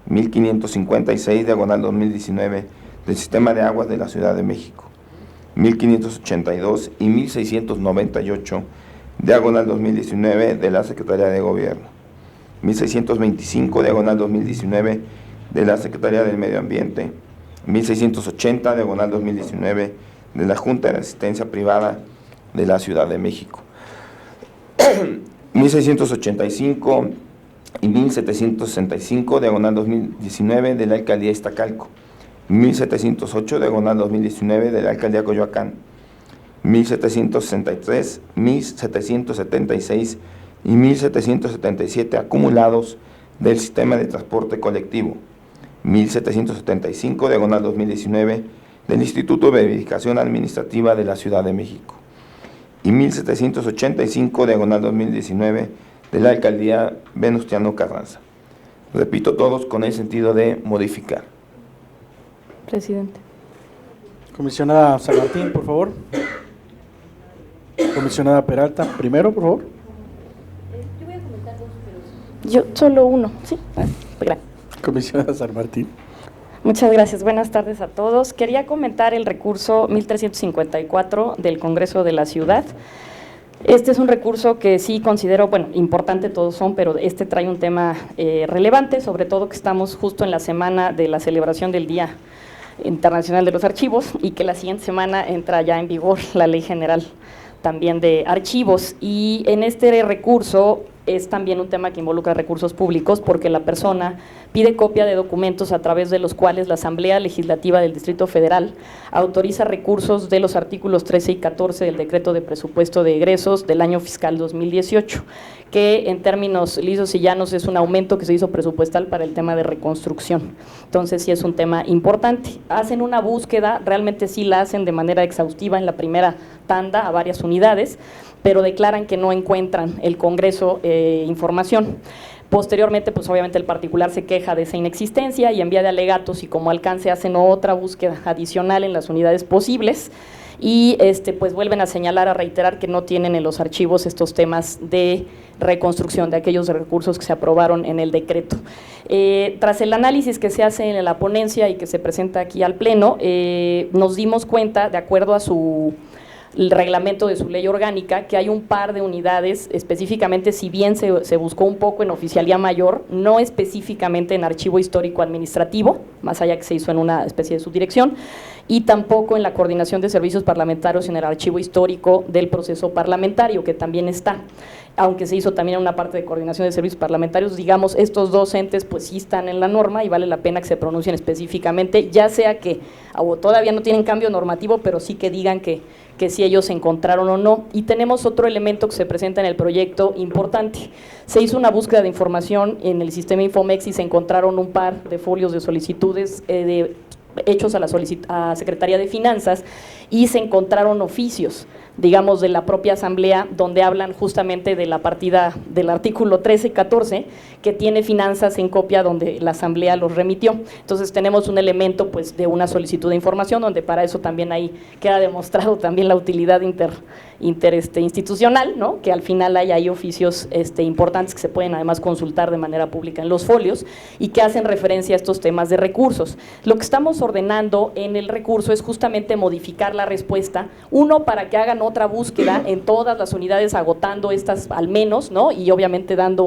1556, diagonal 2019, del Sistema de Aguas de la Ciudad de México. 1582 y 1698, diagonal 2019, de la Secretaría de Gobierno. 1625, diagonal 2019, de la Secretaría del Medio Ambiente. 1680, diagonal 2019, de la Junta de Asistencia Privada de la Ciudad de México. 1685 y 1765, diagonal 2019, de la Alcaldía Iztacalco. 1708, diagonal 2019, de la Alcaldía Coyoacán. 1,763, 1,776 y 1,777 acumulados del sistema de transporte colectivo, 1,775 diagonal 2019 del Instituto de Verificación Administrativa de la Ciudad de México y 1,785 diagonal 2019 de la Alcaldía Venustiano Carranza. Repito, todos con el sentido de modificar.
Presidente.
Comisionada San Martín, por favor. Comisionada Peralta, primero, por favor.
Yo solo uno, sí. Gracias.
Comisionada San Martín.
Muchas gracias. Buenas tardes a todos. Quería comentar el recurso 1354 del Congreso de la Ciudad. Este es un recurso que sí considero, bueno, importante todos son, pero este trae un tema relevante, sobre todo que estamos justo en la semana de la celebración del Día Internacional de los Archivos y que la siguiente semana entra ya en vigor la Ley General también de Archivos. Y en este recurso es también un tema que involucra recursos públicos porque la persona pide copia de documentos a través de los cuales la Asamblea Legislativa del Distrito Federal autoriza recursos de los artículos 13 y 14 del Decreto de Presupuesto de Egresos del año fiscal 2018, que en términos lisos y llanos es un aumento que se hizo presupuestal para el tema de reconstrucción. Entonces sí es un tema importante. Hacen una búsqueda, realmente sí la hacen de manera exhaustiva en la primera tanda a varias unidades, pero declaran que no encuentran el Congreso información. Posteriormente, pues obviamente el particular se queja de esa inexistencia y envía de alegatos y como alcance hacen otra búsqueda adicional en las unidades posibles y pues vuelven a señalar, a reiterar que no tienen en los archivos estos temas de reconstrucción de aquellos recursos que se aprobaron en el decreto. Tras el análisis que se hace en la ponencia y que se presenta aquí al Pleno, nos dimos cuenta, de acuerdo a el reglamento de su ley orgánica, que hay un par de unidades, específicamente, si bien se buscó un poco en oficialía mayor, no específicamente en archivo histórico administrativo, más allá que se hizo en una especie de subdirección, y tampoco en la coordinación de servicios parlamentarios en el archivo histórico del proceso parlamentario, que también está, aunque se hizo también en una parte de coordinación de servicios parlamentarios. Digamos, estos dos entes pues sí están en la norma y vale la pena que se pronuncien específicamente, ya sea que o todavía no tienen cambio normativo, pero sí que digan que si ellos se encontraron o no. Y tenemos otro elemento que se presenta en el proyecto importante. Se hizo una búsqueda de información en el sistema Infomex y se encontraron un par de folios de solicitudes hechos a la Secretaría de Finanzas y se encontraron oficios, digamos, de la propia Asamblea, donde hablan justamente de la partida del artículo 13 y 14, que tiene finanzas en copia donde la Asamblea los remitió. Entonces tenemos un elemento pues de una solicitud de información, donde para eso también ahí queda demostrado también la utilidad institucional, ¿no? Que al final hay oficios importantes que se pueden además consultar de manera pública en los folios y que hacen referencia a estos temas de recursos. Lo que estamos ordenando en el recurso es justamente modificar la respuesta, uno, para que hagan otra búsqueda en todas las unidades, agotando estas al menos, ¿no? Y obviamente dando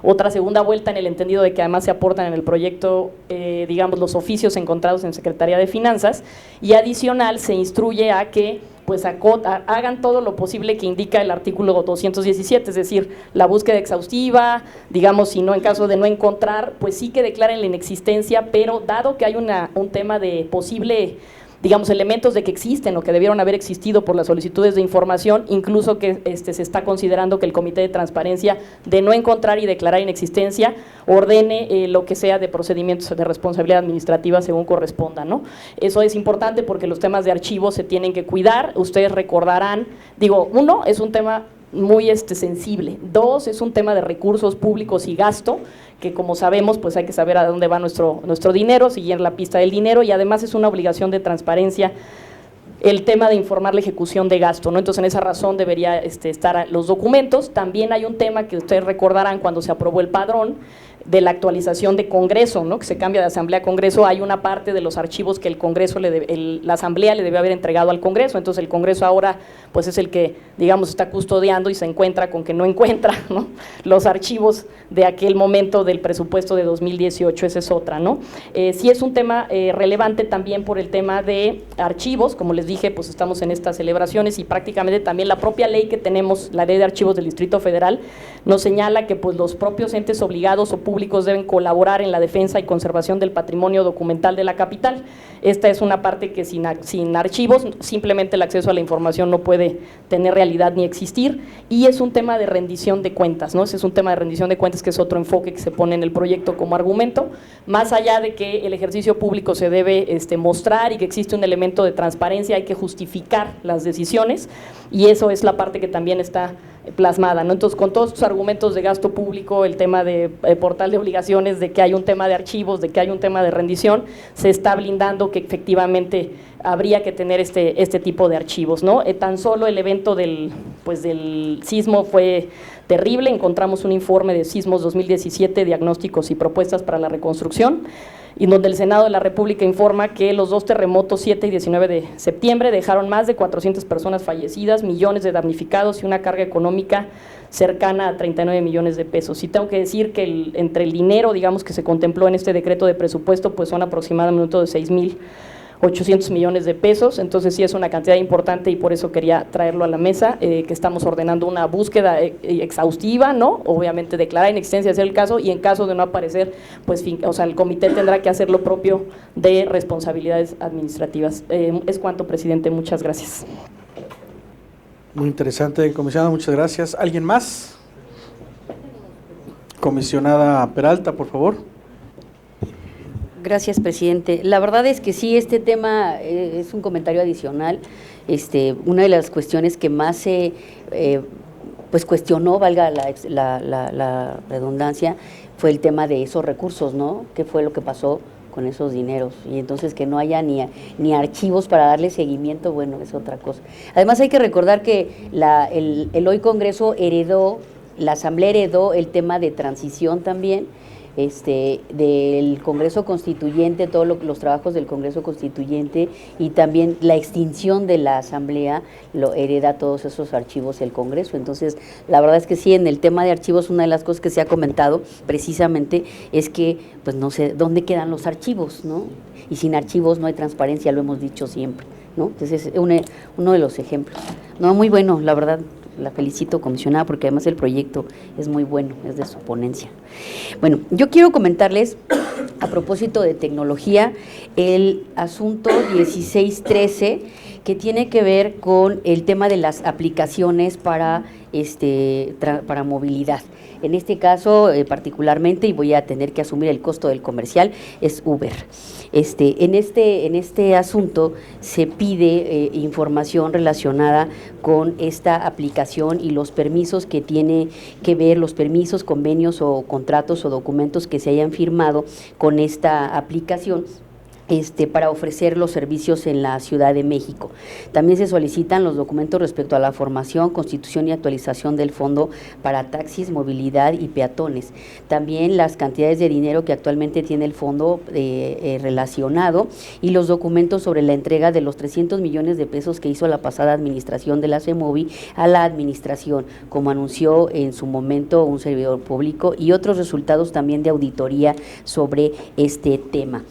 otra segunda vuelta en el entendido de que además se aportan en el proyecto, digamos, los oficios encontrados en Secretaría de Finanzas, y adicional se instruye a que pues hagan todo lo posible que indica el artículo 217, es decir, la búsqueda exhaustiva, digamos, si no, en caso de no encontrar, pues sí que declaren la inexistencia, pero dado que hay un tema de posible, digamos, elementos de que existen o que debieron haber existido por las solicitudes de información, incluso que se está considerando que el Comité de Transparencia, de no encontrar y declarar inexistencia, ordene lo que sea de procedimientos de responsabilidad administrativa según corresponda, ¿no? Eso es importante porque los temas de archivos se tienen que cuidar. Ustedes recordarán, digo, uno, es un tema muy sensible. Dos, es un tema de recursos públicos y gasto, que como sabemos, pues hay que saber a dónde va nuestro dinero, seguir la pista del dinero, y además es una obligación de transparencia el tema de informar la ejecución de gasto, ¿no? Entonces, en esa razón debería estar los documentos. También hay un tema que ustedes recordarán cuando se aprobó el padrón de la actualización de Congreso, ¿no? Que se cambia de Asamblea a Congreso. Hay una parte de los archivos que el Congreso la Asamblea le debe haber entregado al Congreso, entonces el Congreso ahora pues es el que, digamos, está custodiando y se encuentra con que no encuentra, ¿no?, los archivos de aquel momento del presupuesto de 2018, esa es otra, ¿no? Sí es un tema relevante también por el tema de archivos, como les digo, dije, pues estamos en estas celebraciones y prácticamente también la propia ley que tenemos, la Ley de Archivos del Distrito Federal, nos señala que pues los propios entes obligados o públicos deben colaborar en la defensa y conservación del patrimonio documental de la capital. Esta es una parte que sin archivos simplemente el acceso a la información no puede tener realidad ni existir, y es un tema de rendición de cuentas, ¿no? Ese es un tema de rendición de cuentas que es otro enfoque que se pone en el proyecto como argumento, más allá de que el ejercicio público se debe mostrar y que existe un elemento de transparencia, hay que justificar las decisiones, y eso es la parte que también está plasmada, ¿no? Entonces, con todos estos argumentos de gasto público, el tema de portal de obligaciones, de que hay un tema de archivos, de que hay un tema de rendición, se está blindando que efectivamente habría que tener este tipo de archivos, ¿no? Tan solo el evento del sismo fue terrible, encontramos un informe de sismos 2017, diagnósticos y propuestas para la reconstrucción, y donde el Senado de la República informa que los dos terremotos 7 y 19 de septiembre dejaron más de 400 personas fallecidas, millones de damnificados y una carga económica cercana a 39 millones de pesos. Y tengo que decir que entre el dinero, digamos, que se contempló en este decreto de presupuesto, pues son aproximadamente de 6,800 millones de pesos, entonces sí es una cantidad importante y por eso quería traerlo a la mesa, que estamos ordenando una búsqueda exhaustiva, ¿no? Obviamente declarar inexistencia de ser el caso, y en caso de no aparecer, pues el comité tendrá que hacer lo propio de responsabilidades administrativas. Es cuanto, presidente, muchas gracias.
Muy interesante, comisionada, muchas gracias. ¿Alguien más? Comisionada Peralta, por favor.
Gracias, presidente. La verdad es que sí, este tema es un comentario adicional. Una de las cuestiones que más se pues cuestionó, valga la redundancia, fue el tema de esos recursos, ¿no? ¿Qué fue lo que pasó con esos dineros? Y entonces que no haya ni archivos para darle seguimiento, bueno, es otra cosa. Además hay que recordar que el hoy Congreso la Asamblea heredó el tema de transición también, del Congreso Constituyente, todos los trabajos del Congreso Constituyente, y también la extinción de la Asamblea lo hereda todos esos archivos el Congreso. Entonces, la verdad es que sí, en el tema de archivos, una de las cosas que se ha comentado precisamente es que, pues no sé, ¿dónde quedan los archivos, no? Y sin archivos no hay transparencia, lo hemos dicho siempre, ¿no? Entonces, es uno de los ejemplos. No, muy bueno, la verdad. La felicito, comisionada, porque además el proyecto es muy bueno, es de su ponencia. Bueno, yo quiero comentarles, a propósito de tecnología, el asunto 1613, que tiene que ver con el tema de las aplicaciones para movilidad. En este caso, particularmente, y voy a tener que asumir el costo del comercial, es Uber. En este asunto se pide información relacionada con esta aplicación y los permisos que tiene que ver, los permisos, convenios o contratos o documentos que se hayan firmado con esta aplicación, para ofrecer los servicios en la Ciudad de México. También se solicitan los documentos respecto a la formación, constitución y actualización del fondo para taxis, movilidad y peatones. También las cantidades de dinero que actualmente tiene el fondo relacionado, y los documentos sobre la entrega de los 300 millones de pesos que hizo la pasada administración de la CEMOVI a la administración, como anunció en su momento un servidor público, y otros resultados también de auditoría sobre este tema.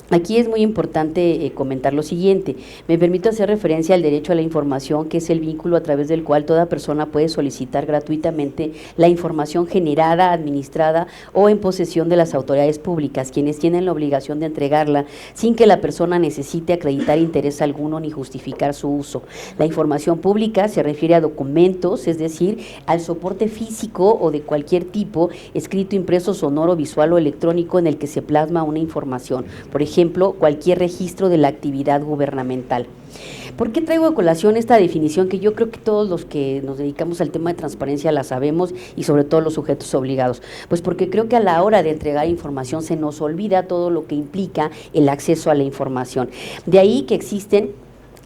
Aquí es muy importante comentar lo siguiente. Me permito hacer referencia al derecho a la información, que es el vínculo a través del cual toda persona puede solicitar gratuitamente la información generada, administrada o en posesión de las autoridades públicas, quienes tienen la obligación de entregarla sin que la persona necesite acreditar interés alguno ni justificar su uso. La información pública se refiere a documentos, es decir, al soporte físico o de cualquier tipo, escrito, impreso, sonoro, visual o electrónico, en el que se plasma una información. Por ejemplo, cualquier registro de la actividad gubernamental. ¿Por qué traigo a colación esta definición, que yo creo que todos los que nos dedicamos al tema de transparencia la sabemos, y sobre todo los sujetos obligados? Pues porque creo que a la hora de entregar información se nos olvida todo lo que implica el acceso a la información. De ahí que existen,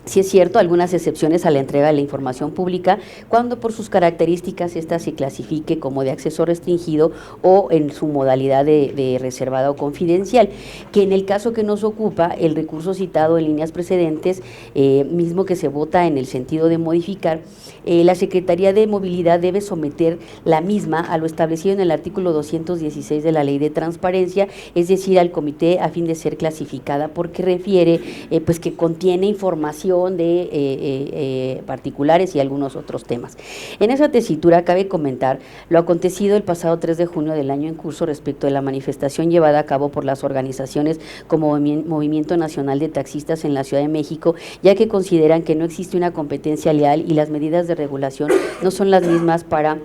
sí es cierto, algunas excepciones a la entrega de la información pública, cuando por sus características ésta se clasifique como de acceso restringido o en su modalidad de reservada o confidencial, que en el caso que nos ocupa, el recurso citado en líneas precedentes, mismo que se vota en el sentido de modificar, la Secretaría de Movilidad debe someter la misma a lo establecido en el artículo 216 de la Ley de Transparencia, es decir, al comité, a fin de ser clasificada, porque refiere pues que contiene información protección de particulares y algunos otros temas. En esa tesitura cabe comentar lo acontecido el pasado 3 de junio del año en curso respecto de la manifestación llevada a cabo por las organizaciones como Movimiento Nacional de Taxistas en la Ciudad de México, ya que consideran que no existe una competencia leal y las medidas de regulación no son las mismas para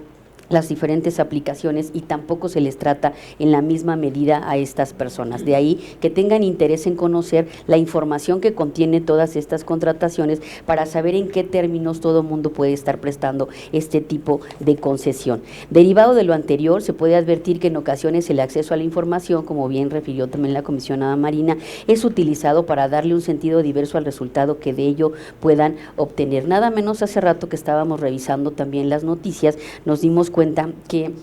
las diferentes aplicaciones y tampoco se les trata en la misma medida a estas personas. De ahí que tengan interés en conocer la información que contiene todas estas contrataciones para saber en qué términos todo mundo puede estar prestando este tipo de concesión. Derivado de lo anterior, se puede advertir que en ocasiones el acceso a la información, como bien refirió también la comisionada Marina, es utilizado para darle un sentido diverso al resultado que de ello puedan obtener. Nada menos hace rato que estábamos revisando también las noticias, nos dimos cuenta que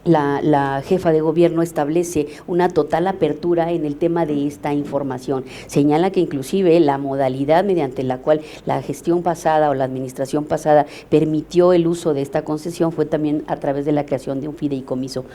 la jefa de gobierno establece una total apertura en el tema de esta información. Señala que inclusive la modalidad mediante la cual la gestión pasada o la administración pasada permitió el uso de esta concesión fue también a través de la creación de un fideicomiso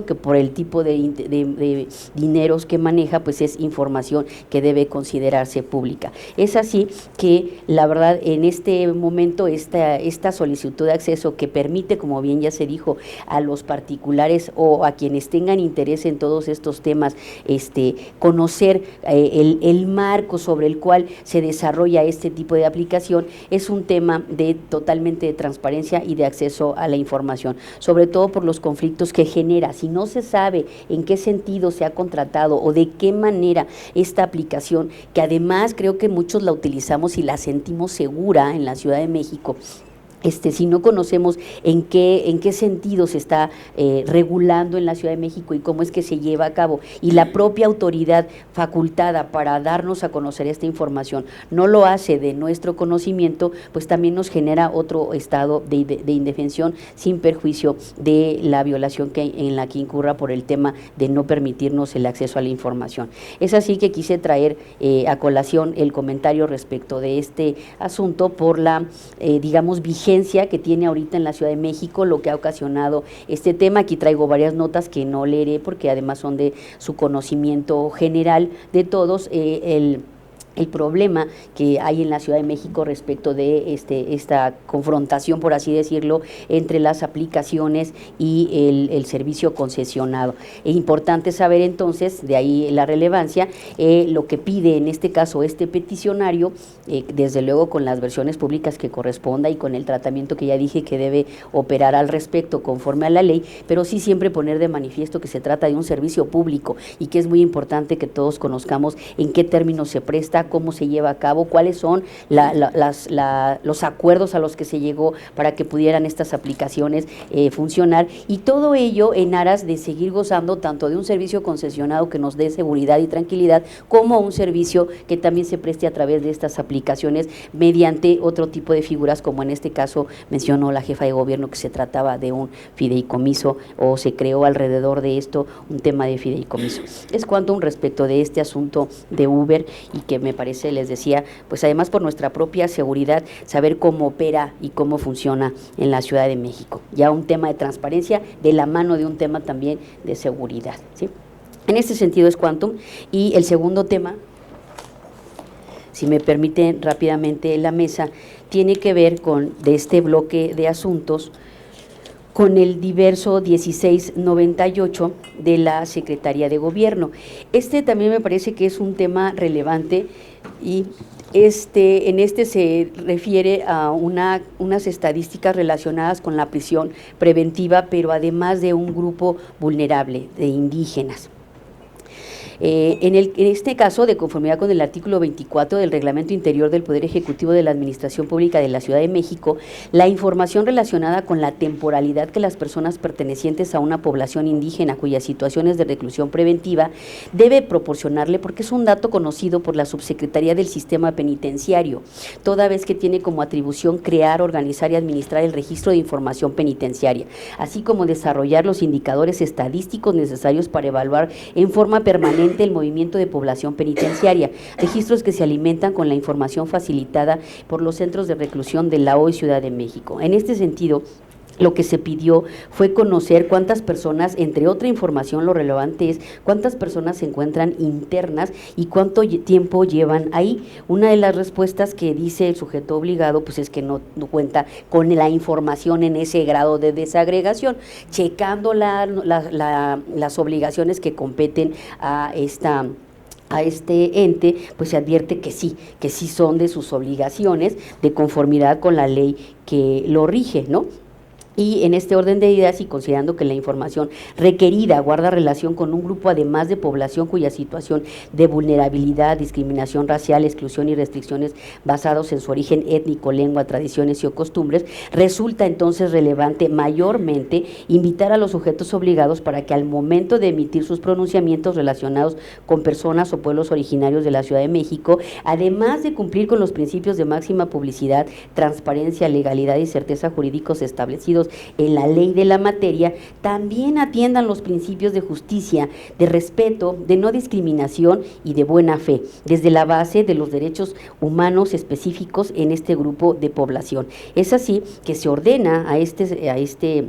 que por el tipo de dineros que maneja, pues es información que debe considerarse pública. Es así que la verdad en este momento esta solicitud de acceso que permite, como bien ya se dijo, a los particulares o a quienes tengan interés en todos estos temas, conocer el marco sobre el cual se desarrolla este tipo de aplicación, es un tema totalmente de transparencia y de acceso a la información, sobre todo por los conflictos que genera. Si no se sabe en qué sentido se ha contratado o de qué manera esta aplicación, que además creo que muchos la utilizamos y la sentimos segura en la Ciudad de México, si no conocemos en qué sentido se está regulando en la Ciudad de México y cómo es que se lleva a cabo, y la propia autoridad facultada para darnos a conocer esta información no lo hace de nuestro conocimiento, pues también nos genera otro estado de indefensión sin perjuicio de la violación en la que incurra por el tema de no permitirnos el acceso a la información. Es así que quise traer a colación el comentario respecto de este asunto por la, vigencia que tiene ahorita en la Ciudad de México, lo que ha ocasionado este tema. Aquí traigo varias notas que no leeré porque además son de su conocimiento general de todos, el problema que hay en la Ciudad de México respecto de esta confrontación, por así decirlo, entre las aplicaciones y el servicio concesionado. Es importante saber entonces, de ahí la relevancia, lo que pide en este caso este peticionario, desde luego con las versiones públicas que corresponda y con el tratamiento que ya dije que debe operar al respecto conforme a la ley, pero sí siempre poner de manifiesto que se trata de un servicio público y que es muy importante que todos conozcamos en qué términos se presta, cómo se lleva a cabo, cuáles son los acuerdos a los que se llegó para que pudieran estas aplicaciones funcionar, y todo ello en aras de seguir gozando tanto de un servicio concesionado que nos dé seguridad y tranquilidad, como un servicio que también se preste a través de estas aplicaciones mediante otro tipo de figuras, como en este caso mencionó la jefa de gobierno que se trataba de un fideicomiso, o se creó alrededor de esto un tema de fideicomiso. Es cuanto un respecto de este asunto de Uber, y que me parece, les decía, pues además por nuestra propia seguridad, saber cómo opera y cómo funciona en la Ciudad de México. Ya un tema de transparencia de la mano de un tema también de seguridad, ¿sí? En este sentido es Quantum. Y el segundo tema, si me permiten rápidamente la mesa, tiene que ver de este bloque de asuntos con el diverso 1698 de la Secretaría de Gobierno. También me parece que es un tema relevante, y en este se refiere a unas estadísticas relacionadas con la prisión preventiva, pero además de un grupo vulnerable de indígenas. En este caso, de conformidad con el artículo 24 del Reglamento Interior del Poder Ejecutivo de la Administración Pública de la Ciudad de México, la información relacionada con la temporalidad que las personas pertenecientes a una población indígena cuyas situaciones de reclusión preventiva debe proporcionarle, porque es un dato conocido por la Subsecretaría del Sistema Penitenciario, toda vez que tiene como atribución crear, organizar y administrar el registro de información penitenciaria, así como desarrollar los indicadores estadísticos necesarios para evaluar en forma permanente el movimiento de población penitenciaria, registros que se alimentan con la información facilitada por los centros de reclusión de la hoy Ciudad de México. En este sentido, lo que se pidió fue conocer cuántas personas, entre otra información, lo relevante es cuántas personas se encuentran internas y cuánto tiempo llevan ahí. Una de las respuestas que dice el sujeto obligado, pues es que no cuenta con la información en ese grado de desagregación, checando las obligaciones que competen a este ente, pues se advierte que sí son de sus obligaciones de conformidad con la ley que lo rige, ¿no? Y en este orden de ideas y considerando que la información requerida guarda relación con un grupo además de población cuya situación de vulnerabilidad, discriminación racial, exclusión y restricciones basados en su origen étnico, lengua, tradiciones y o costumbres, resulta entonces relevante mayormente invitar a los sujetos obligados para que al momento de emitir sus pronunciamientos relacionados con personas o pueblos originarios de la Ciudad de México, además de cumplir con los principios de máxima publicidad, transparencia, legalidad y certeza jurídicos establecidos en la ley de la materia, también atiendan los principios de justicia, de respeto, de no discriminación y de buena fe, desde la base de los derechos humanos específicos en este grupo de población. Es así que se ordena a este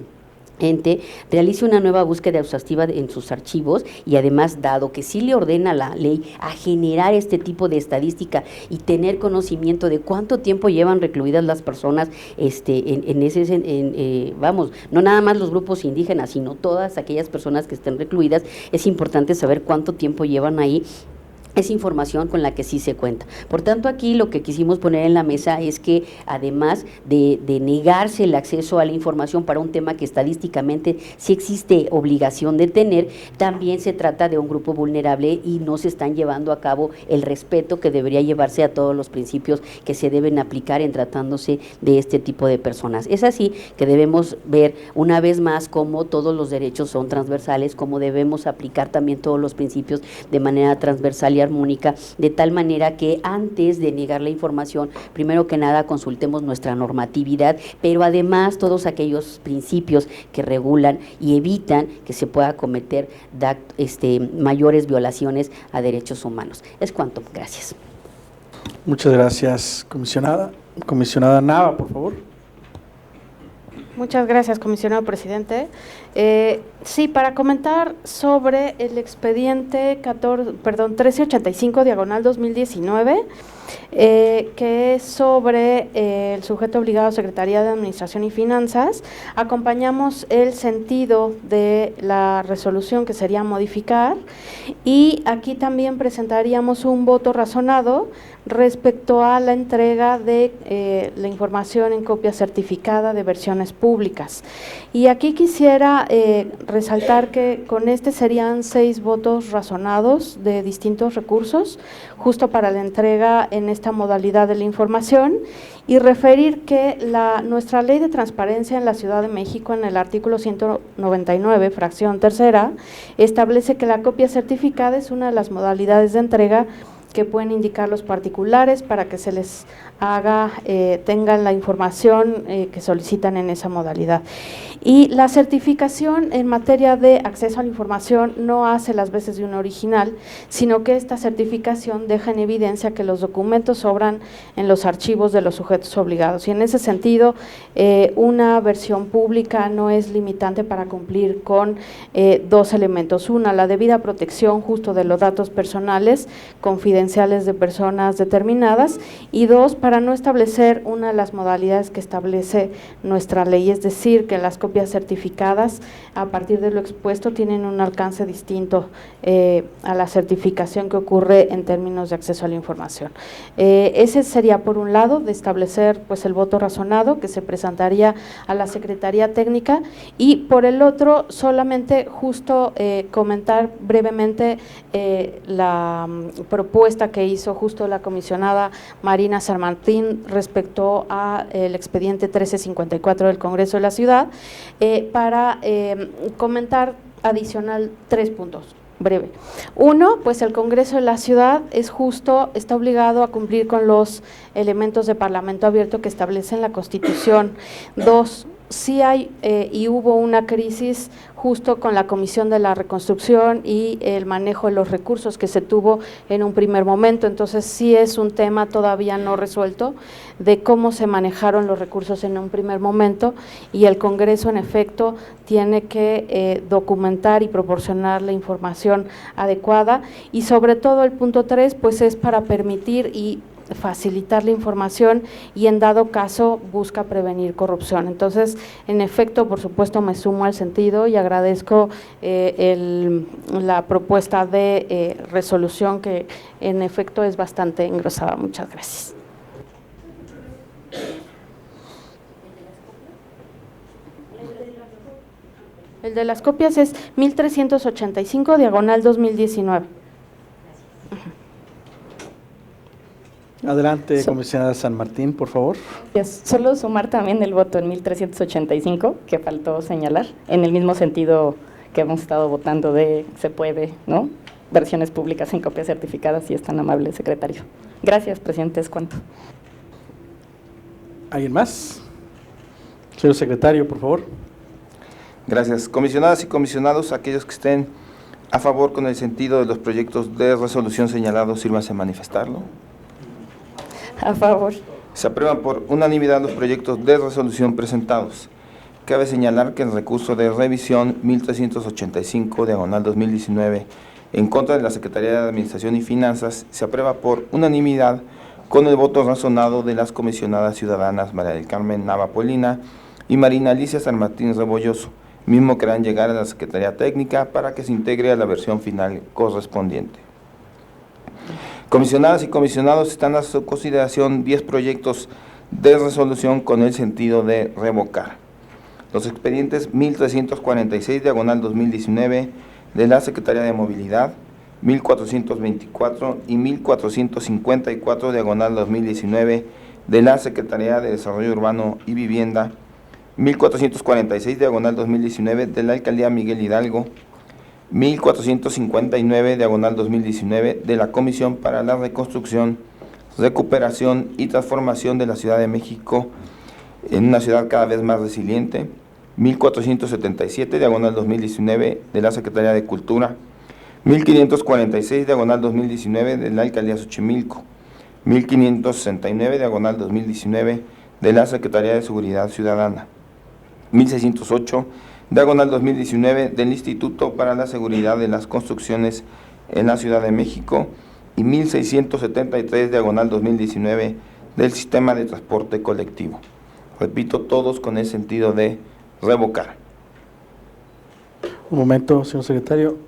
ente realice una nueva búsqueda exhaustiva en sus archivos y además, dado que sí le ordena la ley a generar este tipo de estadística y tener conocimiento de cuánto tiempo llevan recluidas las personas no nada más los grupos indígenas, sino todas aquellas personas que estén recluidas, es importante saber cuánto tiempo llevan ahí. Es información con la que sí se cuenta. Por tanto, aquí lo que quisimos poner en la mesa es que además de negarse el acceso a la información para un tema que estadísticamente sí existe obligación de tener, también se trata de un grupo vulnerable y no se están llevando a cabo el respeto que debería llevarse a todos los principios que se deben aplicar en tratándose de este tipo de personas. Es así que debemos ver una vez más cómo todos los derechos son transversales, cómo debemos aplicar también todos los principios de manera transversal y armónica, de tal manera que antes de negar la información, primero que nada consultemos nuestra normatividad, pero además todos aquellos principios que regulan y evitan que se pueda cometer mayores violaciones a derechos humanos. Es cuanto. Gracias.
Muchas gracias, comisionada. Comisionada Nava, por favor.
Muchas gracias, comisionado presidente. Sí, para comentar sobre el expediente 1385/2019, que es sobre el sujeto obligado Secretaría de Administración y Finanzas. Acompañamos el sentido de la resolución que sería modificar y aquí también presentaríamos un voto razonado respecto a la entrega de la información en copia certificada de versiones públicas. Y aquí quisiera resaltar que con este serían 6 votos razonados de distintos recursos, justo para la entrega en esta modalidad de la información, y referir que nuestra ley de transparencia en la Ciudad de México, en el artículo 199, fracción tercera, establece que la copia certificada es una de las modalidades de entrega que pueden indicar los particulares para que se les tengan la información que solicitan en esa modalidad. Y la certificación en materia de acceso a la información no hace las veces de un original, sino que esta certificación deja en evidencia que los documentos sobran en los archivos de los sujetos obligados. Y en ese sentido, una versión pública no es limitante para cumplir con 2 elementos. Una, la debida protección justo de los datos personales confidenciales de personas determinadas, y 2, para no establecer una de las modalidades que establece nuestra ley, es decir, que las copias certificadas a partir de lo expuesto tienen un alcance distinto a la certificación que ocurre en términos de acceso a la información. Ese sería por un lado de establecer pues el voto razonado que se presentaría a la Secretaría Técnica, y por el otro solamente justo comentar brevemente la propuesta que hizo justo la comisionada Marina San Martín respecto a el expediente 1354 del Congreso de la Ciudad, para comentar adicional 3 puntos. Breve. 1, pues el Congreso de la Ciudad está obligado a cumplir con los elementos de Parlamento abierto que establecen la Constitución. 2, sí hay y hubo una crisis justo con la Comisión de la Reconstrucción y el manejo de los recursos que se tuvo en un primer momento. Entonces sí es un tema todavía no resuelto de cómo se manejaron los recursos en un primer momento, y el Congreso en efecto tiene que documentar y proporcionar la información adecuada, y sobre todo el punto 3 pues es para permitir y facilitar la información y en dado caso busca prevenir corrupción. Entonces, en efecto, por supuesto, me sumo al sentido y agradezco la propuesta de resolución, que en efecto es bastante engrosada. Muchas gracias. El de las copias es 1385, diagonal 2019.
Adelante, comisionada San Martín, por favor.
Solo sumar también el voto en 1385, que faltó señalar, en el mismo sentido que hemos estado votando de se puede, ¿no? Versiones públicas en copias certificadas, si es tan amable, secretario. Gracias, presidente, es cuanto.
¿Alguien más? Señor secretario, por favor.
Gracias. Comisionadas y comisionados, aquellos que estén a favor con el sentido de los proyectos de resolución señalados, sírvanse a manifestarlo.
A favor.
Se aprueban por unanimidad los proyectos de resolución presentados. Cabe señalar que el recurso de revisión 1385, diagonal 2019, en contra de la Secretaría de Administración y Finanzas, se aprueba por unanimidad con el voto razonado de las comisionadas ciudadanas María del Carmen Nava Polina y Marina Alicia San Martín Rebolloso, mismo que harán llegar a la Secretaría Técnica para que se integre a la versión final correspondiente. Comisionadas y comisionados, están a su consideración 10 proyectos de resolución con el sentido de revocar. Los expedientes 1346, diagonal 2019, de la Secretaría de Movilidad, 1424 y 1454, diagonal 2019, de la Secretaría de Desarrollo Urbano y Vivienda, 1446, diagonal 2019, de la Alcaldía Miguel Hidalgo, 1459, diagonal 2019, de la Comisión para la Reconstrucción, Recuperación y Transformación de la Ciudad de México en una ciudad cada vez más resiliente, 1477, diagonal 2019, de la Secretaría de Cultura, 1546, diagonal 2019, de la Alcaldía Xochimilco, 1569, diagonal 2019, de la Secretaría de Seguridad Ciudadana, 1608, diagonal 2019, del Instituto para la Seguridad de las Construcciones en la Ciudad de México, y 1673, diagonal 2019, del Sistema de Transporte Colectivo. Repito, todos con el sentido de revocar.
Un momento, señor secretario.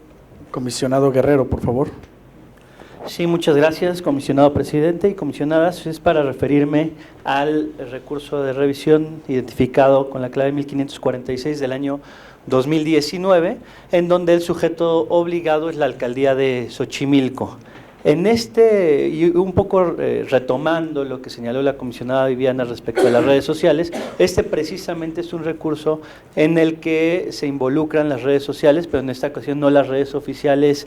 Comisionado Guerrero, por favor.
Sí, muchas gracias, comisionado presidente y comisionadas. Es para referirme al recurso de revisión identificado con la clave 1546 del año 2019, en donde el sujeto obligado es la alcaldía de Xochimilco. En y un poco retomando lo que señaló la comisionada Viviana respecto a las redes sociales, precisamente es un recurso en el que se involucran las redes sociales, pero en esta ocasión no las redes oficiales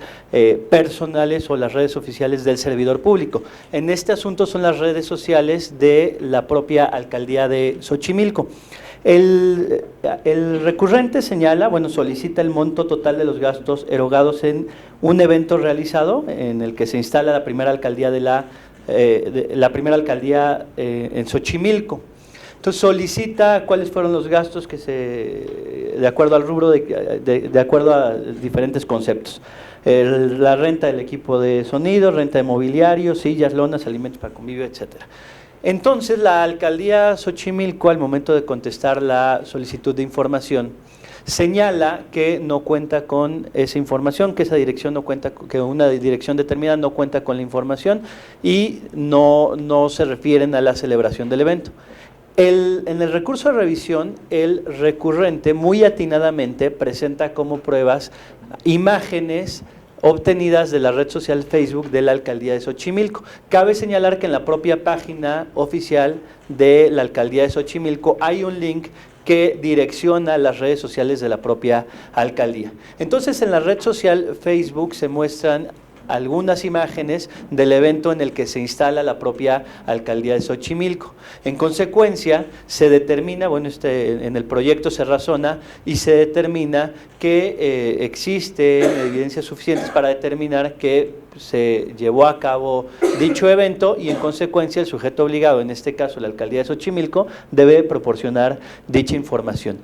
personales o las redes oficiales del servidor público. En este asunto son las redes sociales de la propia alcaldía de Xochimilco. El recurrente señala, solicita el monto total de los gastos erogados en un evento realizado en el que se instala la primera alcaldía en Xochimilco. Entonces solicita cuáles fueron los gastos que de acuerdo al rubro, de acuerdo a diferentes conceptos. La renta del equipo de sonido, renta de mobiliario, sillas, lonas, alimentos para convivio, etcétera. Entonces, la alcaldía Xochimilco, al momento de contestar la solicitud de información, señala que no cuenta con esa información, que esa dirección no cuenta, que una dirección determinada no cuenta con la información y no se refieren a la celebración del evento. En el recurso de revisión, el recurrente muy atinadamente presenta como pruebas imágenes obtenidas de la red social Facebook de la alcaldía de Xochimilco. Cabe señalar que en la propia página oficial de la alcaldía de Xochimilco hay un link que direcciona a las redes sociales de la propia alcaldía. Entonces, en la red social Facebook se muestran algunas imágenes del evento en el que se instala la propia alcaldía de Xochimilco. En consecuencia, se determina, bueno, en el proyecto se razona y se determina que existen evidencias suficientes para determinar que se llevó a cabo dicho evento y en consecuencia el sujeto obligado, en este caso la alcaldía de Xochimilco, debe proporcionar dicha información.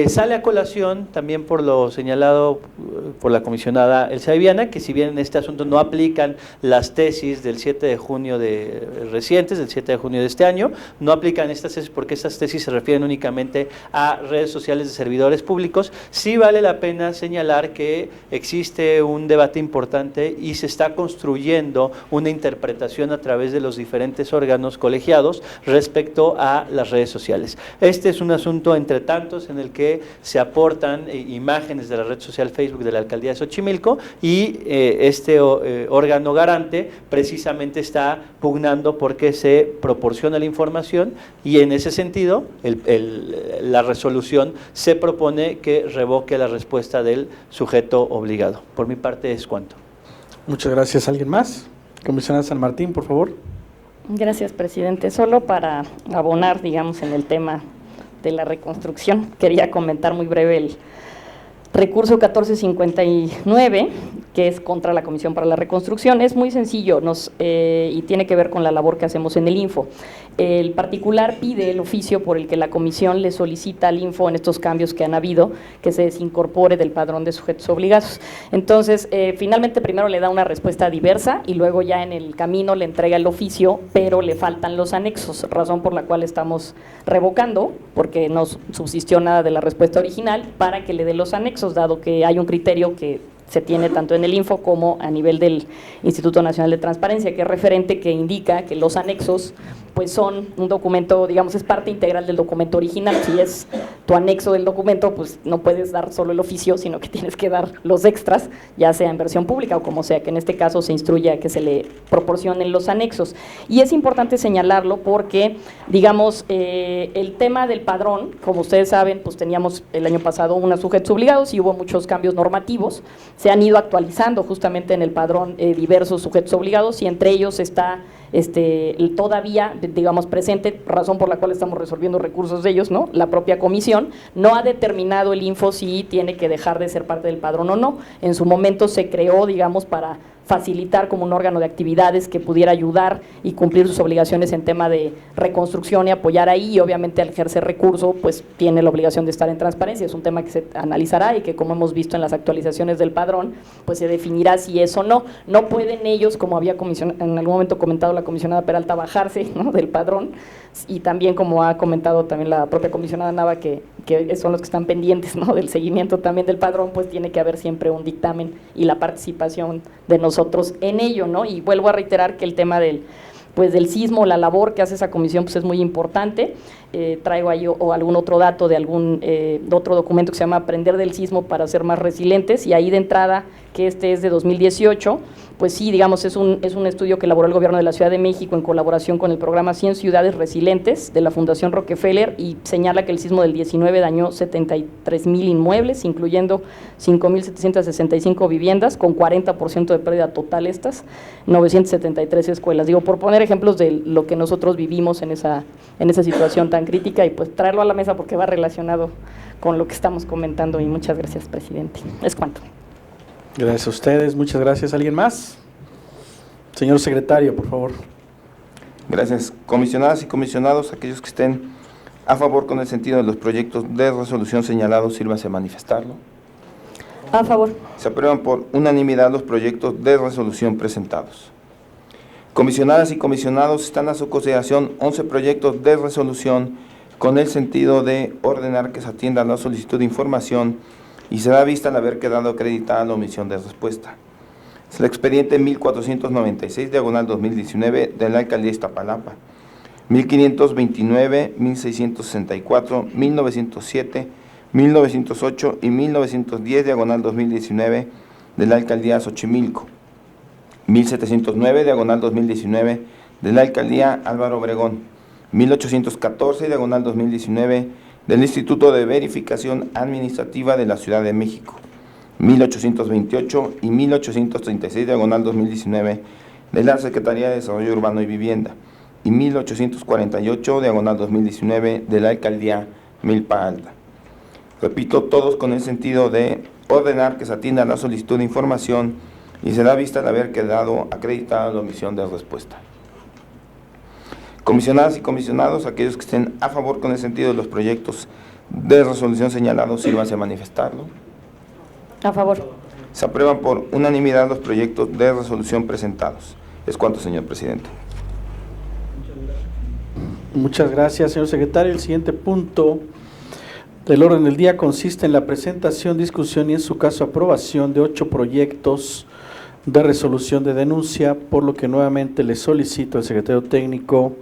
Sale a colación también por lo señalado por la comisionada Elsa Viviana, que si bien en este asunto no aplican las tesis del 7 de junio recientes, del 7 de junio de este año, no aplican estas tesis porque estas tesis se refieren únicamente a redes sociales de servidores públicos. Sí vale la pena señalar que existe un debate importante y se está construyendo una interpretación a través de los diferentes órganos colegiados respecto a las redes sociales. Este es un asunto entre tantos en el que se aportan imágenes de la red social Facebook de la alcaldía de Xochimilco y este órgano garante precisamente está pugnando porque se proporciona la información y en ese sentido la resolución se propone que revoque la respuesta del sujeto obligado. Por mi parte es cuanto.
Muchas gracias. ¿Alguien más? Comisionada San Martín, por favor.
Gracias, presidente. Solo para abonar, digamos, en el tema de la reconstrucción, quería comentar muy breve el recurso 1459, que es contra la Comisión para la Reconstrucción. Es muy sencillo y tiene que ver con la labor que hacemos en el Info. El particular pide el oficio por el que la Comisión le solicita al Info en estos cambios que han habido, que se desincorpore del padrón de sujetos obligados. Entonces, finalmente primero le da una respuesta diversa y luego ya en el camino le entrega el oficio, pero le faltan los anexos, razón por la cual estamos revocando, porque no subsistió nada de la respuesta original, para que le dé los anexos, dado que hay un criterio que se tiene tanto en el Info como a nivel del Instituto Nacional de Transparencia, que es referente, que indica que los anexos pues son un documento, digamos, es parte integral del documento original. Si es tu anexo del documento, pues no puedes dar solo el oficio, sino que tienes que dar los extras, ya sea en versión pública o como sea, que en este caso se instruye a que se le proporcionen los anexos. Y es importante señalarlo porque, digamos, el tema del padrón, como ustedes saben, pues teníamos el año pasado unos sujetos obligados y hubo muchos cambios normativos. Se han ido actualizando justamente en el padrón diversos sujetos obligados y entre ellos está todavía, digamos, presente, razón por la cual estamos resolviendo recursos de ellos, ¿no? La propia comisión no ha determinado el Info si tiene que dejar de ser parte del padrón o no. En su momento se creó, digamos, para facilitar como un órgano de actividades que pudiera ayudar y cumplir sus obligaciones en tema de reconstrucción y apoyar ahí, y obviamente al ejercer recurso pues tiene la obligación de estar en transparencia. Es un tema que se analizará y que, como hemos visto en las actualizaciones del padrón, pues se definirá si es o no. No pueden ellos, como había en algún momento comentado la comisionada Peralta, bajarse, ¿no?, del padrón, y también como ha comentado también la propia comisionada Nava, que son los que están pendientes, ¿no?, del seguimiento también del padrón, pues tiene que haber siempre un dictamen y la participación de nosotros en ello, ¿no? Y vuelvo a reiterar que el tema del sismo, la labor que hace esa comisión, pues es muy importante. Traigo ahí algún otro dato de algún otro documento que se llama Aprender del Sismo para ser más resilientes, y ahí de entrada, que este es de 2018, pues sí, digamos, es un estudio que elaboró el Gobierno de la Ciudad de México en colaboración con el programa 100 Ciudades Resilientes de la Fundación Rockefeller, y señala que el sismo del 19 dañó 73,000 inmuebles, incluyendo 5,765 viviendas, con 40% de pérdida total, 973 escuelas. Digo, por poner ejemplos de lo que nosotros vivimos en esa situación tan crítica, y pues traerlo a la mesa porque va relacionado con lo que estamos comentando. Y muchas gracias, presidente. Es cuanto.
Gracias a ustedes, muchas gracias. ¿Alguien más? Señor secretario, por favor.
Gracias. Comisionadas y comisionados, aquellos que estén a favor con el sentido de los proyectos de resolución señalados, sírvanse a manifestarlo.
A favor.
Se aprueban por unanimidad los proyectos de resolución presentados. Comisionadas y comisionados, están a su consideración 11 proyectos de resolución con el sentido de ordenar que se atienda la solicitud de información y se da vista al haber quedado acreditada la omisión de respuesta. Es el expediente 1496, diagonal 2019, de la Alcaldía de Iztapalapa, 1529, 1664, 1907, 1908 y 1910, diagonal 2019, de la Alcaldía Xochimilco, 1709, diagonal 2019, de la Alcaldía Álvaro Obregón, 1814, diagonal 2019, del Instituto de Verificación Administrativa de la Ciudad de México, 1828 y 1836, diagonal 2019, de la Secretaría de Desarrollo Urbano y Vivienda, y 1848, diagonal 2019, de la Alcaldía Milpa Alta. Repito, todos con el sentido de ordenar que se atienda la solicitud de información y se da vista al haber quedado acreditada la omisión de respuesta. Comisionadas y comisionados, aquellos que estén a favor con el sentido de los proyectos de resolución señalados, sírvanse a manifestarlo.
A favor.
Se aprueban por unanimidad los proyectos de resolución presentados. Es cuanto, señor presidente.
Muchas gracias, señor secretario. El siguiente punto del orden del día consiste en la presentación, discusión y en su caso aprobación de 8 proyectos de resolución de denuncia, por lo que nuevamente le solicito al secretario técnico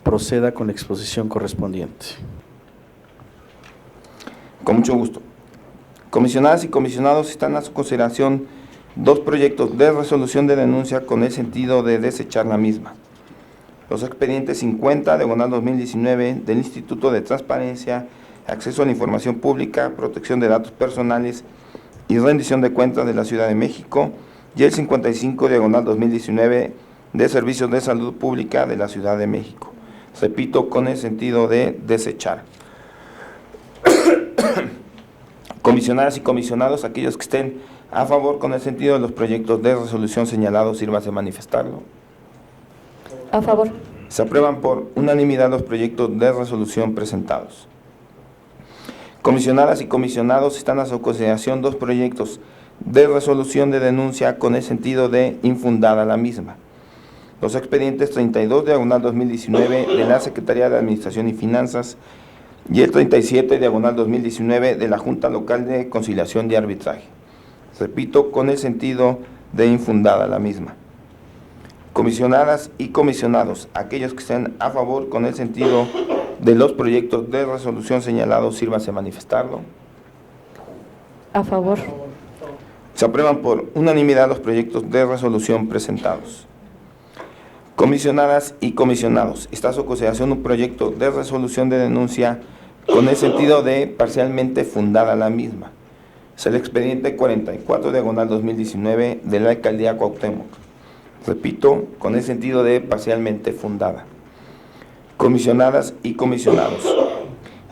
proceda con la exposición correspondiente.
Con mucho gusto. Comisionadas y comisionados, están a su consideración 2 proyectos de resolución de denuncia con el sentido de desechar la misma. Los expedientes 50, diagonal 2019, del Instituto de Transparencia, Acceso a la Información Pública, Protección de Datos Personales y Rendición de Cuentas de la Ciudad de México, y el 55, diagonal 2019, de Servicios de Salud Pública de la Ciudad de México. Repito, con el sentido de desechar. Comisionadas y comisionados, aquellos que estén a favor con el sentido de los proyectos de resolución señalados, sírvase a manifestarlo.
A favor.
Se aprueban por unanimidad los proyectos de resolución presentados. Comisionadas y comisionados, están a su consideración 2 proyectos de resolución de denuncia con el sentido de infundada la misma. Los expedientes 32, diagonal 2019, de la Secretaría de Administración y Finanzas, y el 37, diagonal 2019, de la Junta Local de Conciliación y Arbitraje. Repito, con el sentido de infundada la misma. Comisionadas y comisionados, aquellos que estén a favor con el sentido de los proyectos de resolución señalados, sírvanse a manifestarlo.
A favor.
Se aprueban por unanimidad los proyectos de resolución presentados. Comisionadas y comisionados, está a su consideración un proyecto de resolución de denuncia con el sentido de parcialmente fundada la misma. Es el expediente 44, diagonal 2019, de la Alcaldía Cuauhtémoc. Repito, con el sentido de parcialmente fundada. Comisionadas y comisionados,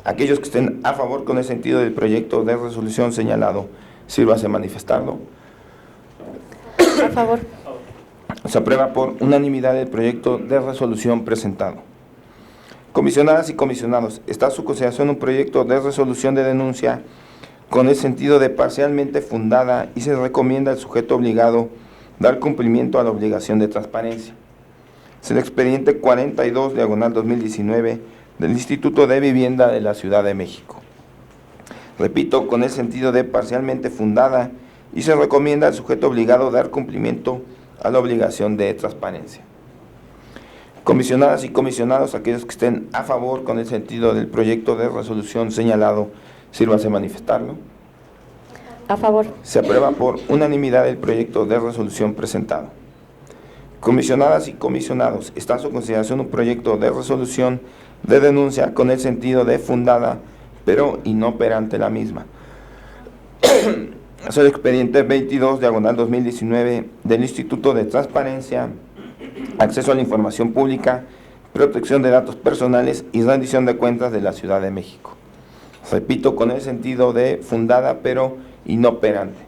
aquellos que estén a favor con el sentido del proyecto de resolución señalado, sírvase a manifestarlo.
A favor.
Se aprueba por unanimidad el proyecto de resolución presentado. Comisionadas y comisionados, está a su consideración un proyecto de resolución de denuncia con el sentido de parcialmente fundada y se recomienda al sujeto obligado dar cumplimiento a la obligación de transparencia. Es el expediente 42, diagonal 2019, del Instituto de Vivienda de la Ciudad de México. Repito, con el sentido de parcialmente fundada y se recomienda al sujeto obligado dar cumplimiento a la obligación de transparencia. Comisionadas y comisionados, aquellos que estén a favor con el sentido del proyecto de resolución señalado, sírvase a manifestarlo.
A favor.
Se aprueba por unanimidad el proyecto de resolución presentado. Comisionadas y comisionados, está a su consideración un proyecto de resolución de denuncia con el sentido de fundada, pero inoperante la misma. Es el expediente 22, diagonal 2019, del Instituto de Transparencia, Acceso a la Información Pública, Protección de Datos Personales y Rendición de Cuentas de la Ciudad de México. Repito, con el sentido de fundada, pero inoperante.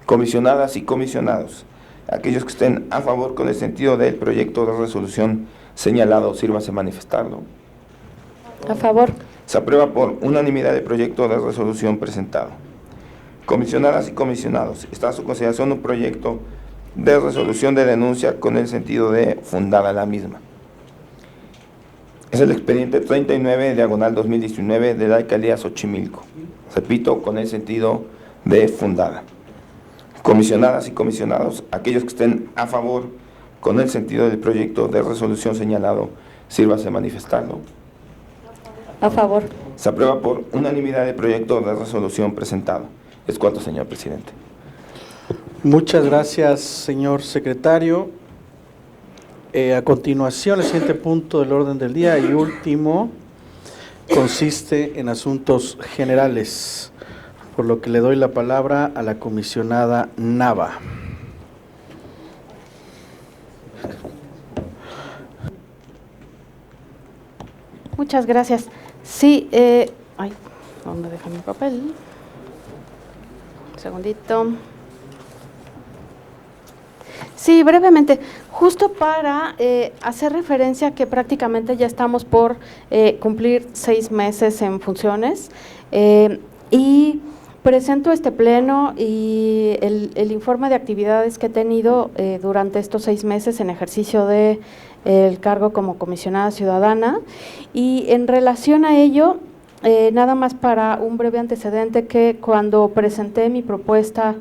Comisionadas y comisionados, aquellos que estén a favor con el sentido del proyecto de resolución señalado, sírvase a manifestarlo.
A favor.
Se aprueba por unanimidad el proyecto de resolución presentado. Comisionadas y comisionados, está a su consideración un proyecto de resolución de denuncia con el sentido de fundada la misma. Es el expediente 39, diagonal 2019, de la Alcaldía Xochimilco. Repito, con el sentido de fundada. Comisionadas y comisionados, aquellos que estén a favor con el sentido del proyecto de resolución señalado, sírvase a manifestarlo.
A favor.
Se aprueba por unanimidad el proyecto de resolución presentado. Es cuanto, señor presidente.
Muchas gracias, señor secretario. A continuación, el siguiente punto del orden del día y último consiste en asuntos generales. por lo que le doy la palabra a la comisionada Nava.
Muchas gracias. Sí, ay, ¿dónde deja mi papel? Un segundito. Sí, brevemente, justo para hacer referencia que prácticamente ya estamos por cumplir 6 meses en funciones y presento este pleno y el informe de actividades que he tenido durante estos 6 meses en ejercicio de el cargo como comisionada ciudadana, y en relación a ello, nada más para un breve antecedente, que cuando presenté mi propuesta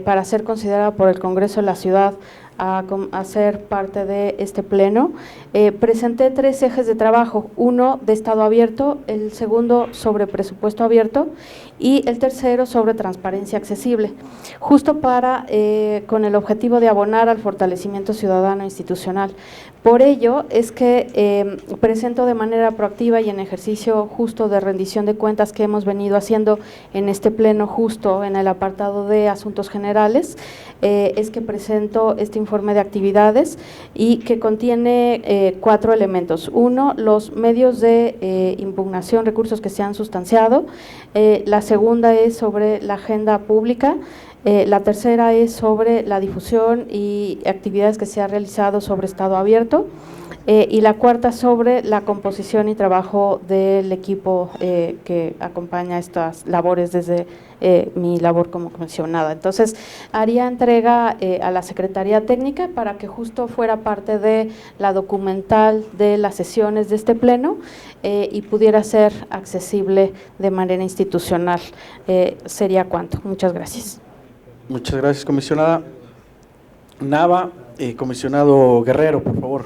para ser considerada por el Congreso de la Ciudad a ser parte de este pleno, presenté 3 ejes de trabajo: uno de Estado abierto, el segundo sobre presupuesto abierto y el tercero sobre transparencia accesible, justo para con el objetivo de abonar al fortalecimiento ciudadano institucional. Por ello es que presento de manera proactiva y en ejercicio justo de rendición de cuentas que hemos venido haciendo en este pleno, justo en el apartado de asuntos generales, es que presento este informe de actividades y que contiene 4 elementos. Uno, los medios de impugnación, recursos que se han sustanciado. La segunda es sobre la agenda pública. La tercera es sobre la difusión y actividades que se han realizado sobre Estado abierto. Y la cuarta sobre la composición y trabajo del equipo que acompaña estas labores desde mi labor como comisionada. Entonces, haría entrega a la Secretaría Técnica para que justo fuera parte de la documental de las sesiones de este pleno y pudiera ser accesible de manera institucional. Sería cuanto. Muchas gracias.
Muchas gracias, comisionada Nava. Comisionado Guerrero, por favor.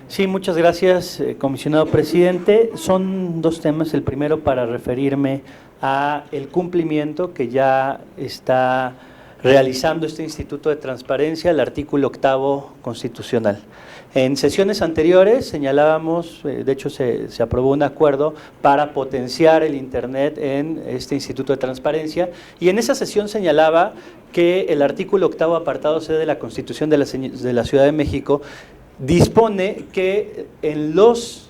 Sí, muchas gracias, comisionado presidente. Son 2 temas. El primero, para referirme a el cumplimiento que ya está realizando este Instituto de Transparencia, el artículo 8º constitucional. En sesiones anteriores señalábamos, de hecho se aprobó un acuerdo para potenciar el Internet en este Instituto de Transparencia, y en esa sesión señalaba que el artículo 8º apartado C de la Constitución de la Ciudad de México dispone que en los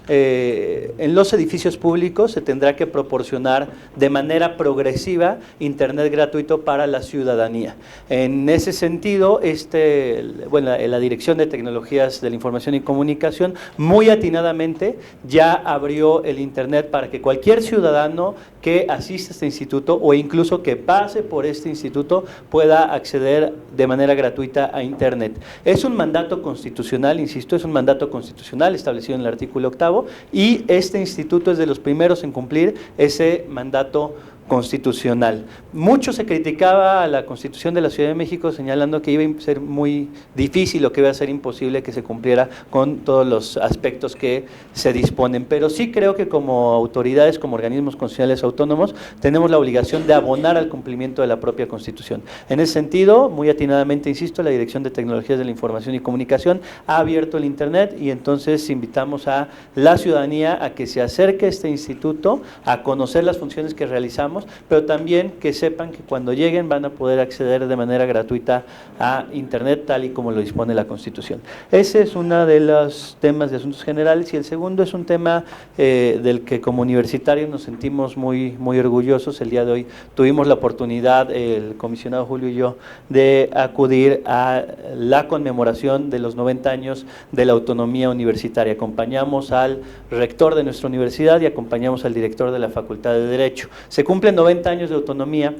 edificios públicos se tendrá que proporcionar de manera progresiva Internet gratuito para la ciudadanía. En ese sentido, la Dirección de Tecnologías de la Información y Comunicación muy atinadamente ya abrió el Internet para que cualquier ciudadano que asista a este instituto o incluso que pase por este instituto pueda acceder de manera gratuita a Internet. Es un mandato constitucional, insisto, es un mandato constitucional establecido en el artículo 8º, y este instituto es de los primeros en cumplir ese mandato constitucional. Mucho se criticaba a la Constitución de la Ciudad de México señalando que iba a ser muy difícil o que iba a ser imposible que se cumpliera con todos los aspectos que se disponen, pero sí creo que como autoridades, como organismos constitucionales autónomos, tenemos la obligación de abonar al cumplimiento de la propia Constitución. En ese sentido, muy atinadamente, insisto, la Dirección de Tecnologías de la Información y Comunicación ha abierto el Internet, y entonces invitamos a la ciudadanía a que se acerque a este instituto, a conocer las funciones que realizamos, pero también que sepan que cuando lleguen van a poder acceder de manera gratuita a Internet tal y como lo dispone la Constitución. Ese es uno de los temas de asuntos generales, y el segundo es un tema del que como universitarios nos sentimos muy orgullosos. El día de hoy tuvimos la oportunidad, el comisionado Julio y yo, de acudir a la conmemoración de los 90 años de la autonomía universitaria. Acompañamos al rector de nuestra universidad y acompañamos al director de la Facultad de Derecho. Se cumplen 90 años de autonomía,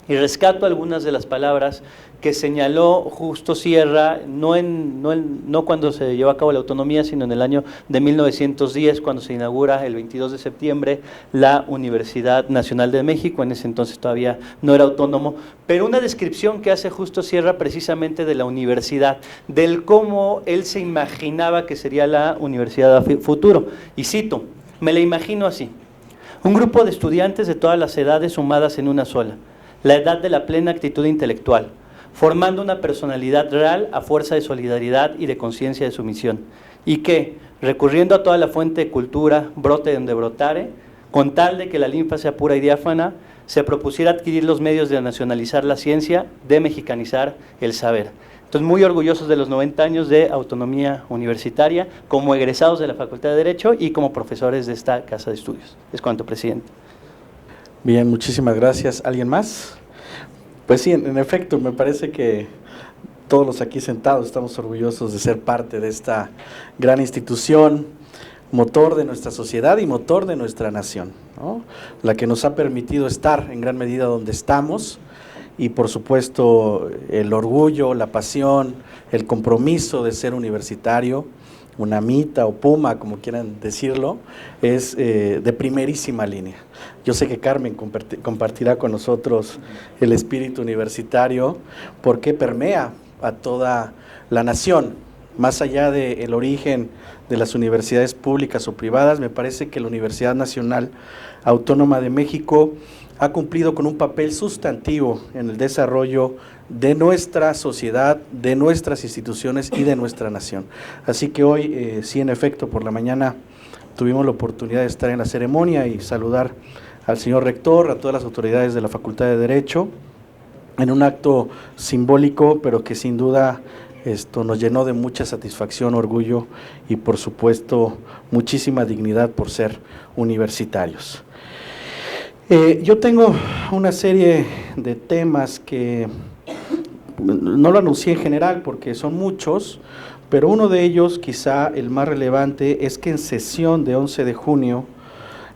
y rescato algunas de las palabras que señaló Justo Sierra, no cuando se llevó a cabo la autonomía, sino en el año de 1910, cuando se inaugura el 22 de septiembre la Universidad Nacional de México. En ese entonces todavía no era autónomo, pero una descripción que hace Justo Sierra precisamente de la universidad, del cómo él se imaginaba que sería la universidad a futuro, y cito: me la imagino así: un grupo de estudiantes de todas las edades sumadas en una sola, la edad de la plena actitud intelectual, formando una personalidad real a fuerza de solidaridad y de conciencia de su misión, y que, recurriendo a toda la fuente de cultura, brote donde brotare, con tal de que la linfa sea pura y diáfana, se propusiera adquirir los medios de nacionalizar la ciencia, de mexicanizar el saber. Entonces, muy orgullosos de los 90 años de autonomía universitaria, como egresados de la Facultad de Derecho y como profesores de esta casa de estudios. Es cuanto, presidente.
Bien, muchísimas gracias. ¿Alguien más? Pues sí, en efecto, me parece que todos los aquí sentados estamos orgullosos de ser parte de esta gran institución, motor de nuestra sociedad y motor de nuestra nación, ¿no? La que nos ha permitido estar en gran medida donde estamos y por supuesto el orgullo, la pasión, el compromiso de ser universitario, UNAMita o Puma, como quieran decirlo, es de primerísima línea. Yo sé que Carmen compartirá con nosotros el espíritu universitario porque permea a toda la nación, más allá del origen de las universidades públicas o privadas. Me parece que la Universidad Nacional Autónoma de México ha cumplido con un papel sustantivo en el desarrollo de nuestra sociedad, de nuestras instituciones y de nuestra nación. Así que hoy, sí, en efecto, por la mañana tuvimos la oportunidad de estar en la ceremonia y saludar al señor rector, a todas las autoridades de la Facultad de Derecho, en un acto simbólico, pero que sin duda esto nos llenó de mucha satisfacción, orgullo y por supuesto muchísima dignidad por ser universitarios. Yo tengo una serie de temas que no lo anuncié en general porque son muchos, pero uno de ellos, quizá el más relevante, es que en sesión de 11 de junio,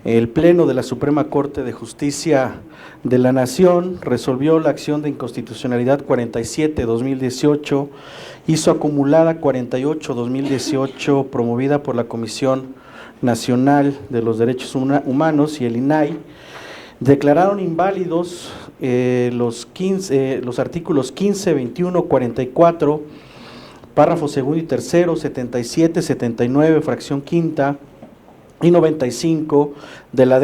el Pleno de la Suprema Corte de Justicia de la Nación resolvió la acción de inconstitucionalidad 47-2018 y su acumulada 48-2018, promovida por la Comisión Nacional de los Derechos Humanos y el INAI. Declararon inválidos los artículos 15, 21, 44, párrafo segundo y tercero, 77, 79, fracción quinta y 95 de la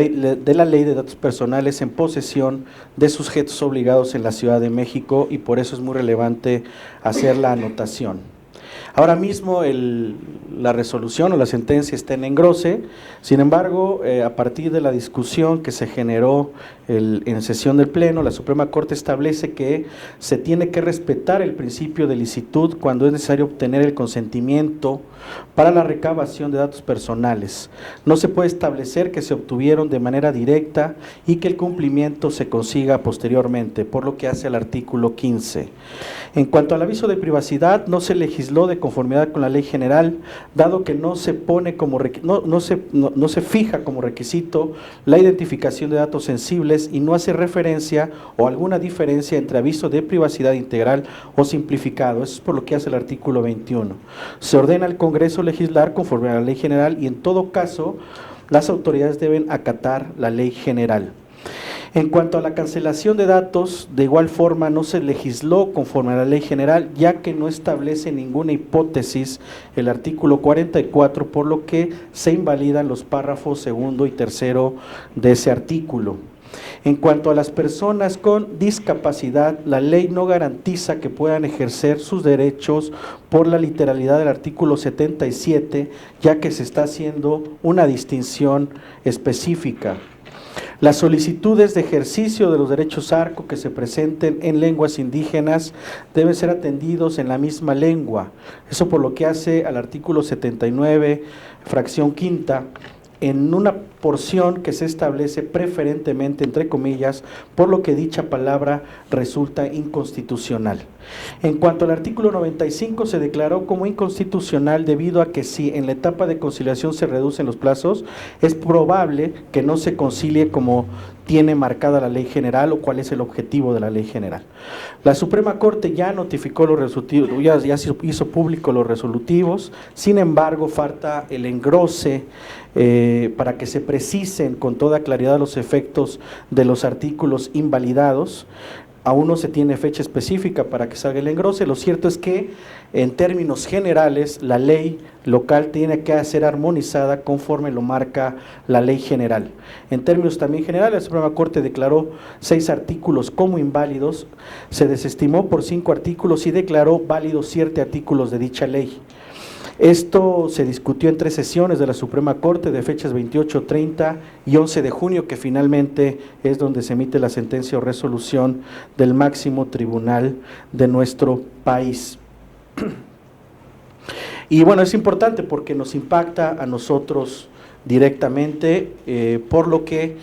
Ley de Datos Personales en posesión de sujetos obligados en la Ciudad de México, y por eso es muy relevante hacer la anotación. Ahora mismo la resolución o la sentencia está en engrose, sin embargo, a partir de la discusión que se generó en sesión del Pleno, la Suprema Corte establece que se tiene que respetar el principio de licitud cuando es necesario obtener el consentimiento para la recabación de datos personales. No se puede establecer que se obtuvieron de manera directa y que el cumplimiento se consiga posteriormente, por lo que hace al artículo 15. En cuanto al aviso de privacidad, no se legisló de conformidad con la ley general, dado que no se fija como requisito la identificación de datos sensibles y no hace referencia o alguna diferencia entre aviso de privacidad integral o simplificado. Eso es por lo que hace el artículo 21. Se ordena al Congreso legislar conforme a la ley general y en todo caso las autoridades deben acatar la ley general. En cuanto a la cancelación de datos, de igual forma no se legisló conforme a la ley general, ya que no establece ninguna hipótesis el artículo 44, por lo que se invalidan los párrafos segundo y tercero de ese artículo. En cuanto a las personas con discapacidad, la ley no garantiza que puedan ejercer sus derechos por la literalidad del artículo 77, ya que se está haciendo una distinción específica. Las solicitudes de ejercicio de los derechos ARCO que se presenten en lenguas indígenas deben ser atendidos en la misma lengua. Eso por lo que hace al artículo 79, fracción quinta, en una porción que se establece preferentemente, entre comillas, por lo que dicha palabra resulta inconstitucional. En cuanto al artículo 95, se declaró como inconstitucional debido a que si en la etapa de conciliación se reducen los plazos, es probable que no se concilie como tiene marcada la ley general o cuál es el objetivo de la ley general. La Suprema Corte ya notificó los resolutivos, ya hizo público los resolutivos, sin embargo falta el engrose para que se precisen con toda claridad los efectos de los artículos invalidados. Aún no se tiene fecha específica para que salga el engrose. Lo cierto es que en términos generales la ley local tiene que ser armonizada conforme lo marca la ley general. En términos también generales, la Suprema Corte declaró 6 artículos como inválidos, se desestimó por 5 artículos y declaró válidos 7 artículos de dicha ley. Esto se discutió en 3 sesiones de la Suprema Corte de fechas 28, 30 y 11 de junio, que finalmente es donde se emite la sentencia o resolución del máximo tribunal de nuestro país. Y bueno, es importante porque nos impacta a nosotros directamente, por lo que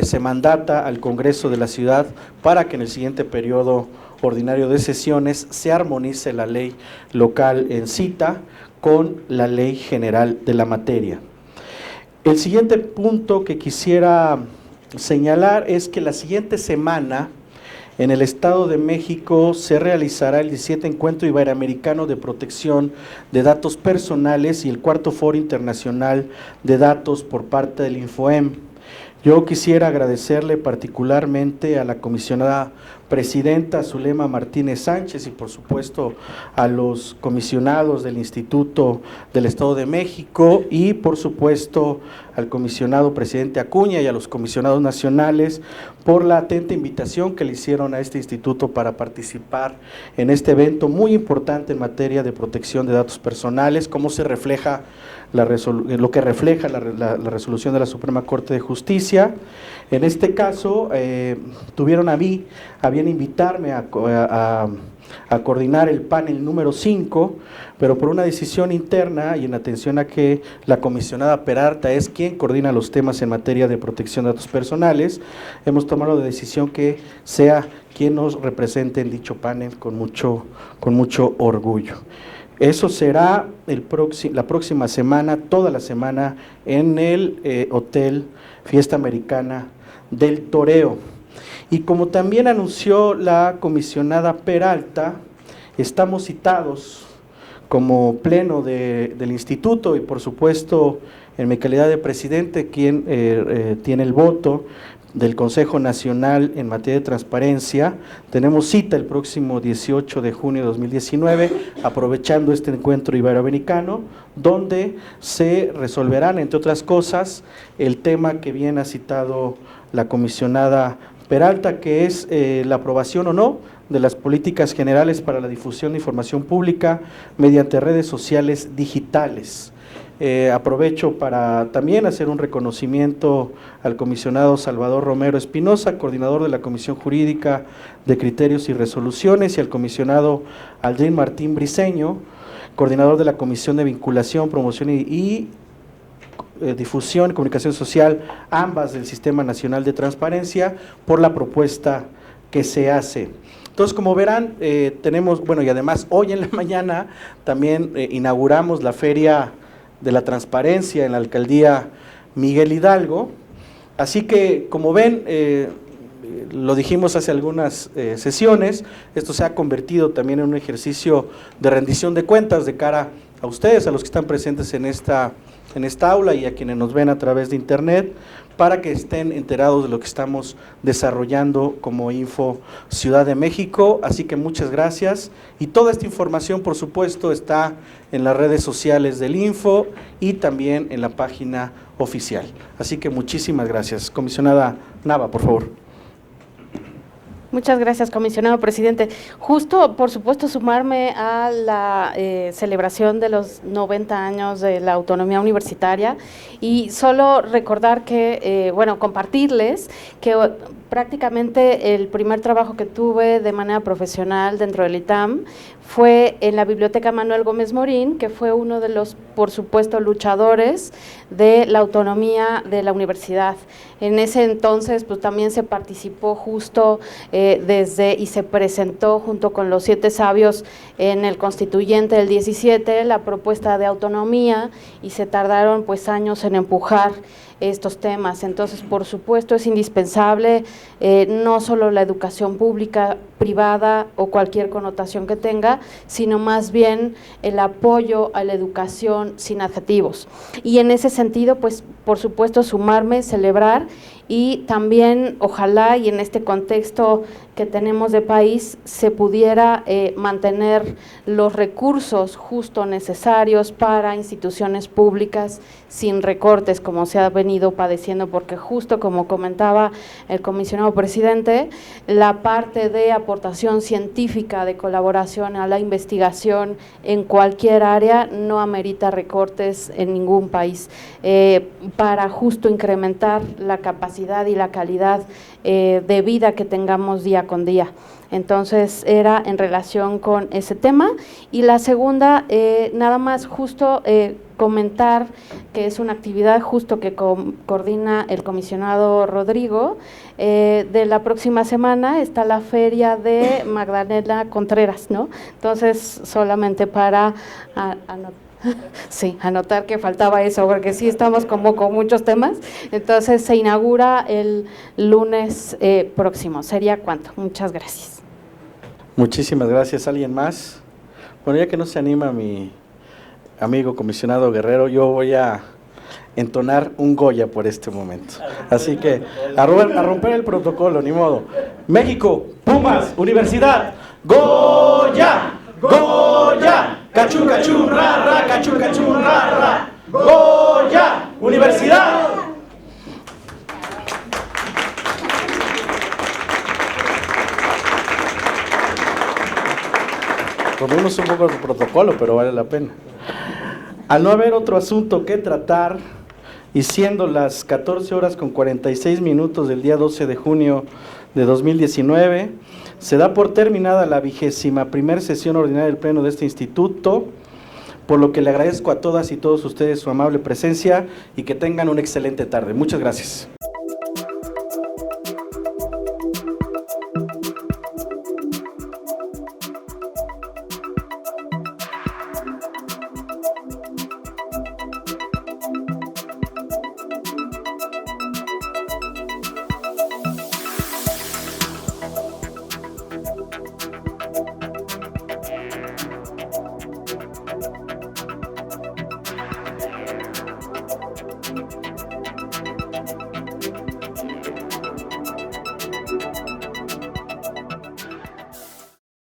se mandata al Congreso de la Ciudad para que en el siguiente periodo ordinario de sesiones se armonice la ley local en cita con la ley general de la materia. El siguiente punto que quisiera señalar es que la siguiente semana en el Estado de México se realizará el 17 Encuentro Iberoamericano de Protección de Datos Personales y el 4º Foro Internacional de Datos por parte del Infoem. Yo quisiera agradecerle particularmente a la comisionada presidenta Zulema Martínez Sánchez y por supuesto a los comisionados del Instituto del Estado de México y por supuesto al comisionado presidente Acuña y a los comisionados nacionales por la atenta invitación que le hicieron a este instituto para participar en este evento muy importante en materia de protección de datos personales, como se refleja lo que refleja la resolución de la Suprema Corte de Justicia. En este caso, tuvieron a bien invitarme a coordinar el panel número 5, pero por una decisión interna y en atención a que la comisionada Peralta es quien coordina los temas en materia de protección de datos personales, hemos tomado la decisión que sea quien nos represente en dicho panel con mucho orgullo. Eso será la próxima semana, toda la semana, en el Hotel Fiesta Americana del Toreo. Y como también anunció la comisionada Peralta, estamos citados como pleno del instituto y por supuesto en mi calidad de presidente, quien tiene el voto del Consejo Nacional en materia de transparencia. Tenemos cita el próximo 18 de junio de 2019, aprovechando este encuentro iberoamericano, donde se resolverán, entre otras cosas, el tema que bien ha citado la comisionada Peralta, que es la aprobación o no de las políticas generales para la difusión de información pública mediante redes sociales digitales. Aprovecho para también hacer un reconocimiento al comisionado Salvador Romero Espinosa, coordinador de la Comisión Jurídica de Criterios y Resoluciones, y al comisionado Aldrin Martín Briceño, coordinador de la Comisión de Vinculación, Promoción y Difusión y Comunicación Social, ambas del Sistema Nacional de Transparencia, por la propuesta que se hace. Entonces, como verán, tenemos, bueno, y además hoy en la mañana también inauguramos la Feria de la Transparencia en la Alcaldía Miguel Hidalgo, así que como ven, lo dijimos hace algunas sesiones, esto se ha convertido también en un ejercicio de rendición de cuentas de cara a ustedes, a los que están presentes en esta aula y a quienes nos ven a través de internet, para que estén enterados de lo que estamos desarrollando como Info Ciudad de México. Así que muchas gracias y toda esta información por supuesto está en las redes sociales del Info y también en la página oficial. Así que muchísimas gracias. Comisionada Nava, por favor.
Muchas gracias, comisionado presidente. Justo, por supuesto, sumarme a la celebración de los 90 años de la autonomía universitaria y solo recordar que, bueno, compartirles que prácticamente el primer trabajo que tuve de manera profesional dentro del ITAM fue en la Biblioteca Manuel Gómez Morín, que fue uno de los, por supuesto, luchadores de la autonomía de la universidad. En ese entonces, pues también se participó justo y se presentó junto con los 7 sabios en el constituyente del 17 la propuesta de autonomía y se tardaron pues años en empujar estos temas. Entonces, por supuesto, es indispensable no solo la educación pública, privada o cualquier connotación que tenga, sino más bien el apoyo a la educación sin adjetivos. Y en ese sentido, pues, por supuesto, sumarme, celebrar y también, ojalá, y en este contexto que tenemos de país, se pudiera mantener los recursos justo necesarios para instituciones públicas sin recortes, como se ha venido padeciendo, porque justo como comentaba el comisionado presidente, la parte de apoyo aportación científica de colaboración a la investigación en cualquier área no amerita recortes en ningún país, para justo incrementar la capacidad y la calidad de vida que tengamos día con día. Entonces era en relación con ese tema. Y la segunda, nada más justo comentar que es una actividad justo que coordina el comisionado Rodrigo. De la próxima semana está la feria de Magdalena Contreras, ¿no? Entonces solamente para anotar que faltaba eso, porque sí estamos como con muchos temas. Entonces se inaugura el lunes próximo. ¿Sería cuánto? Muchas gracias.
Muchísimas gracias. ¿Alguien más? Bueno, ya que no se anima mi amigo comisionado Guerrero, yo voy a entonar un Goya por este momento. Así que a romper el protocolo, ni modo. México, Pumas, Universidad, Goya, Goya, cachún, cachún, ra, ra, cachún, cachún, ra, ra, Goya, Universidad. Rompimos un poco el protocolo, pero vale la pena. Al no haber otro asunto que tratar, y siendo las 14:46 del día 12 de junio de 2019, se da por terminada la 21ª sesión ordinaria del Pleno de este instituto, por lo que le agradezco a todas y todos ustedes su amable presencia y que tengan una excelente tarde. Muchas gracias.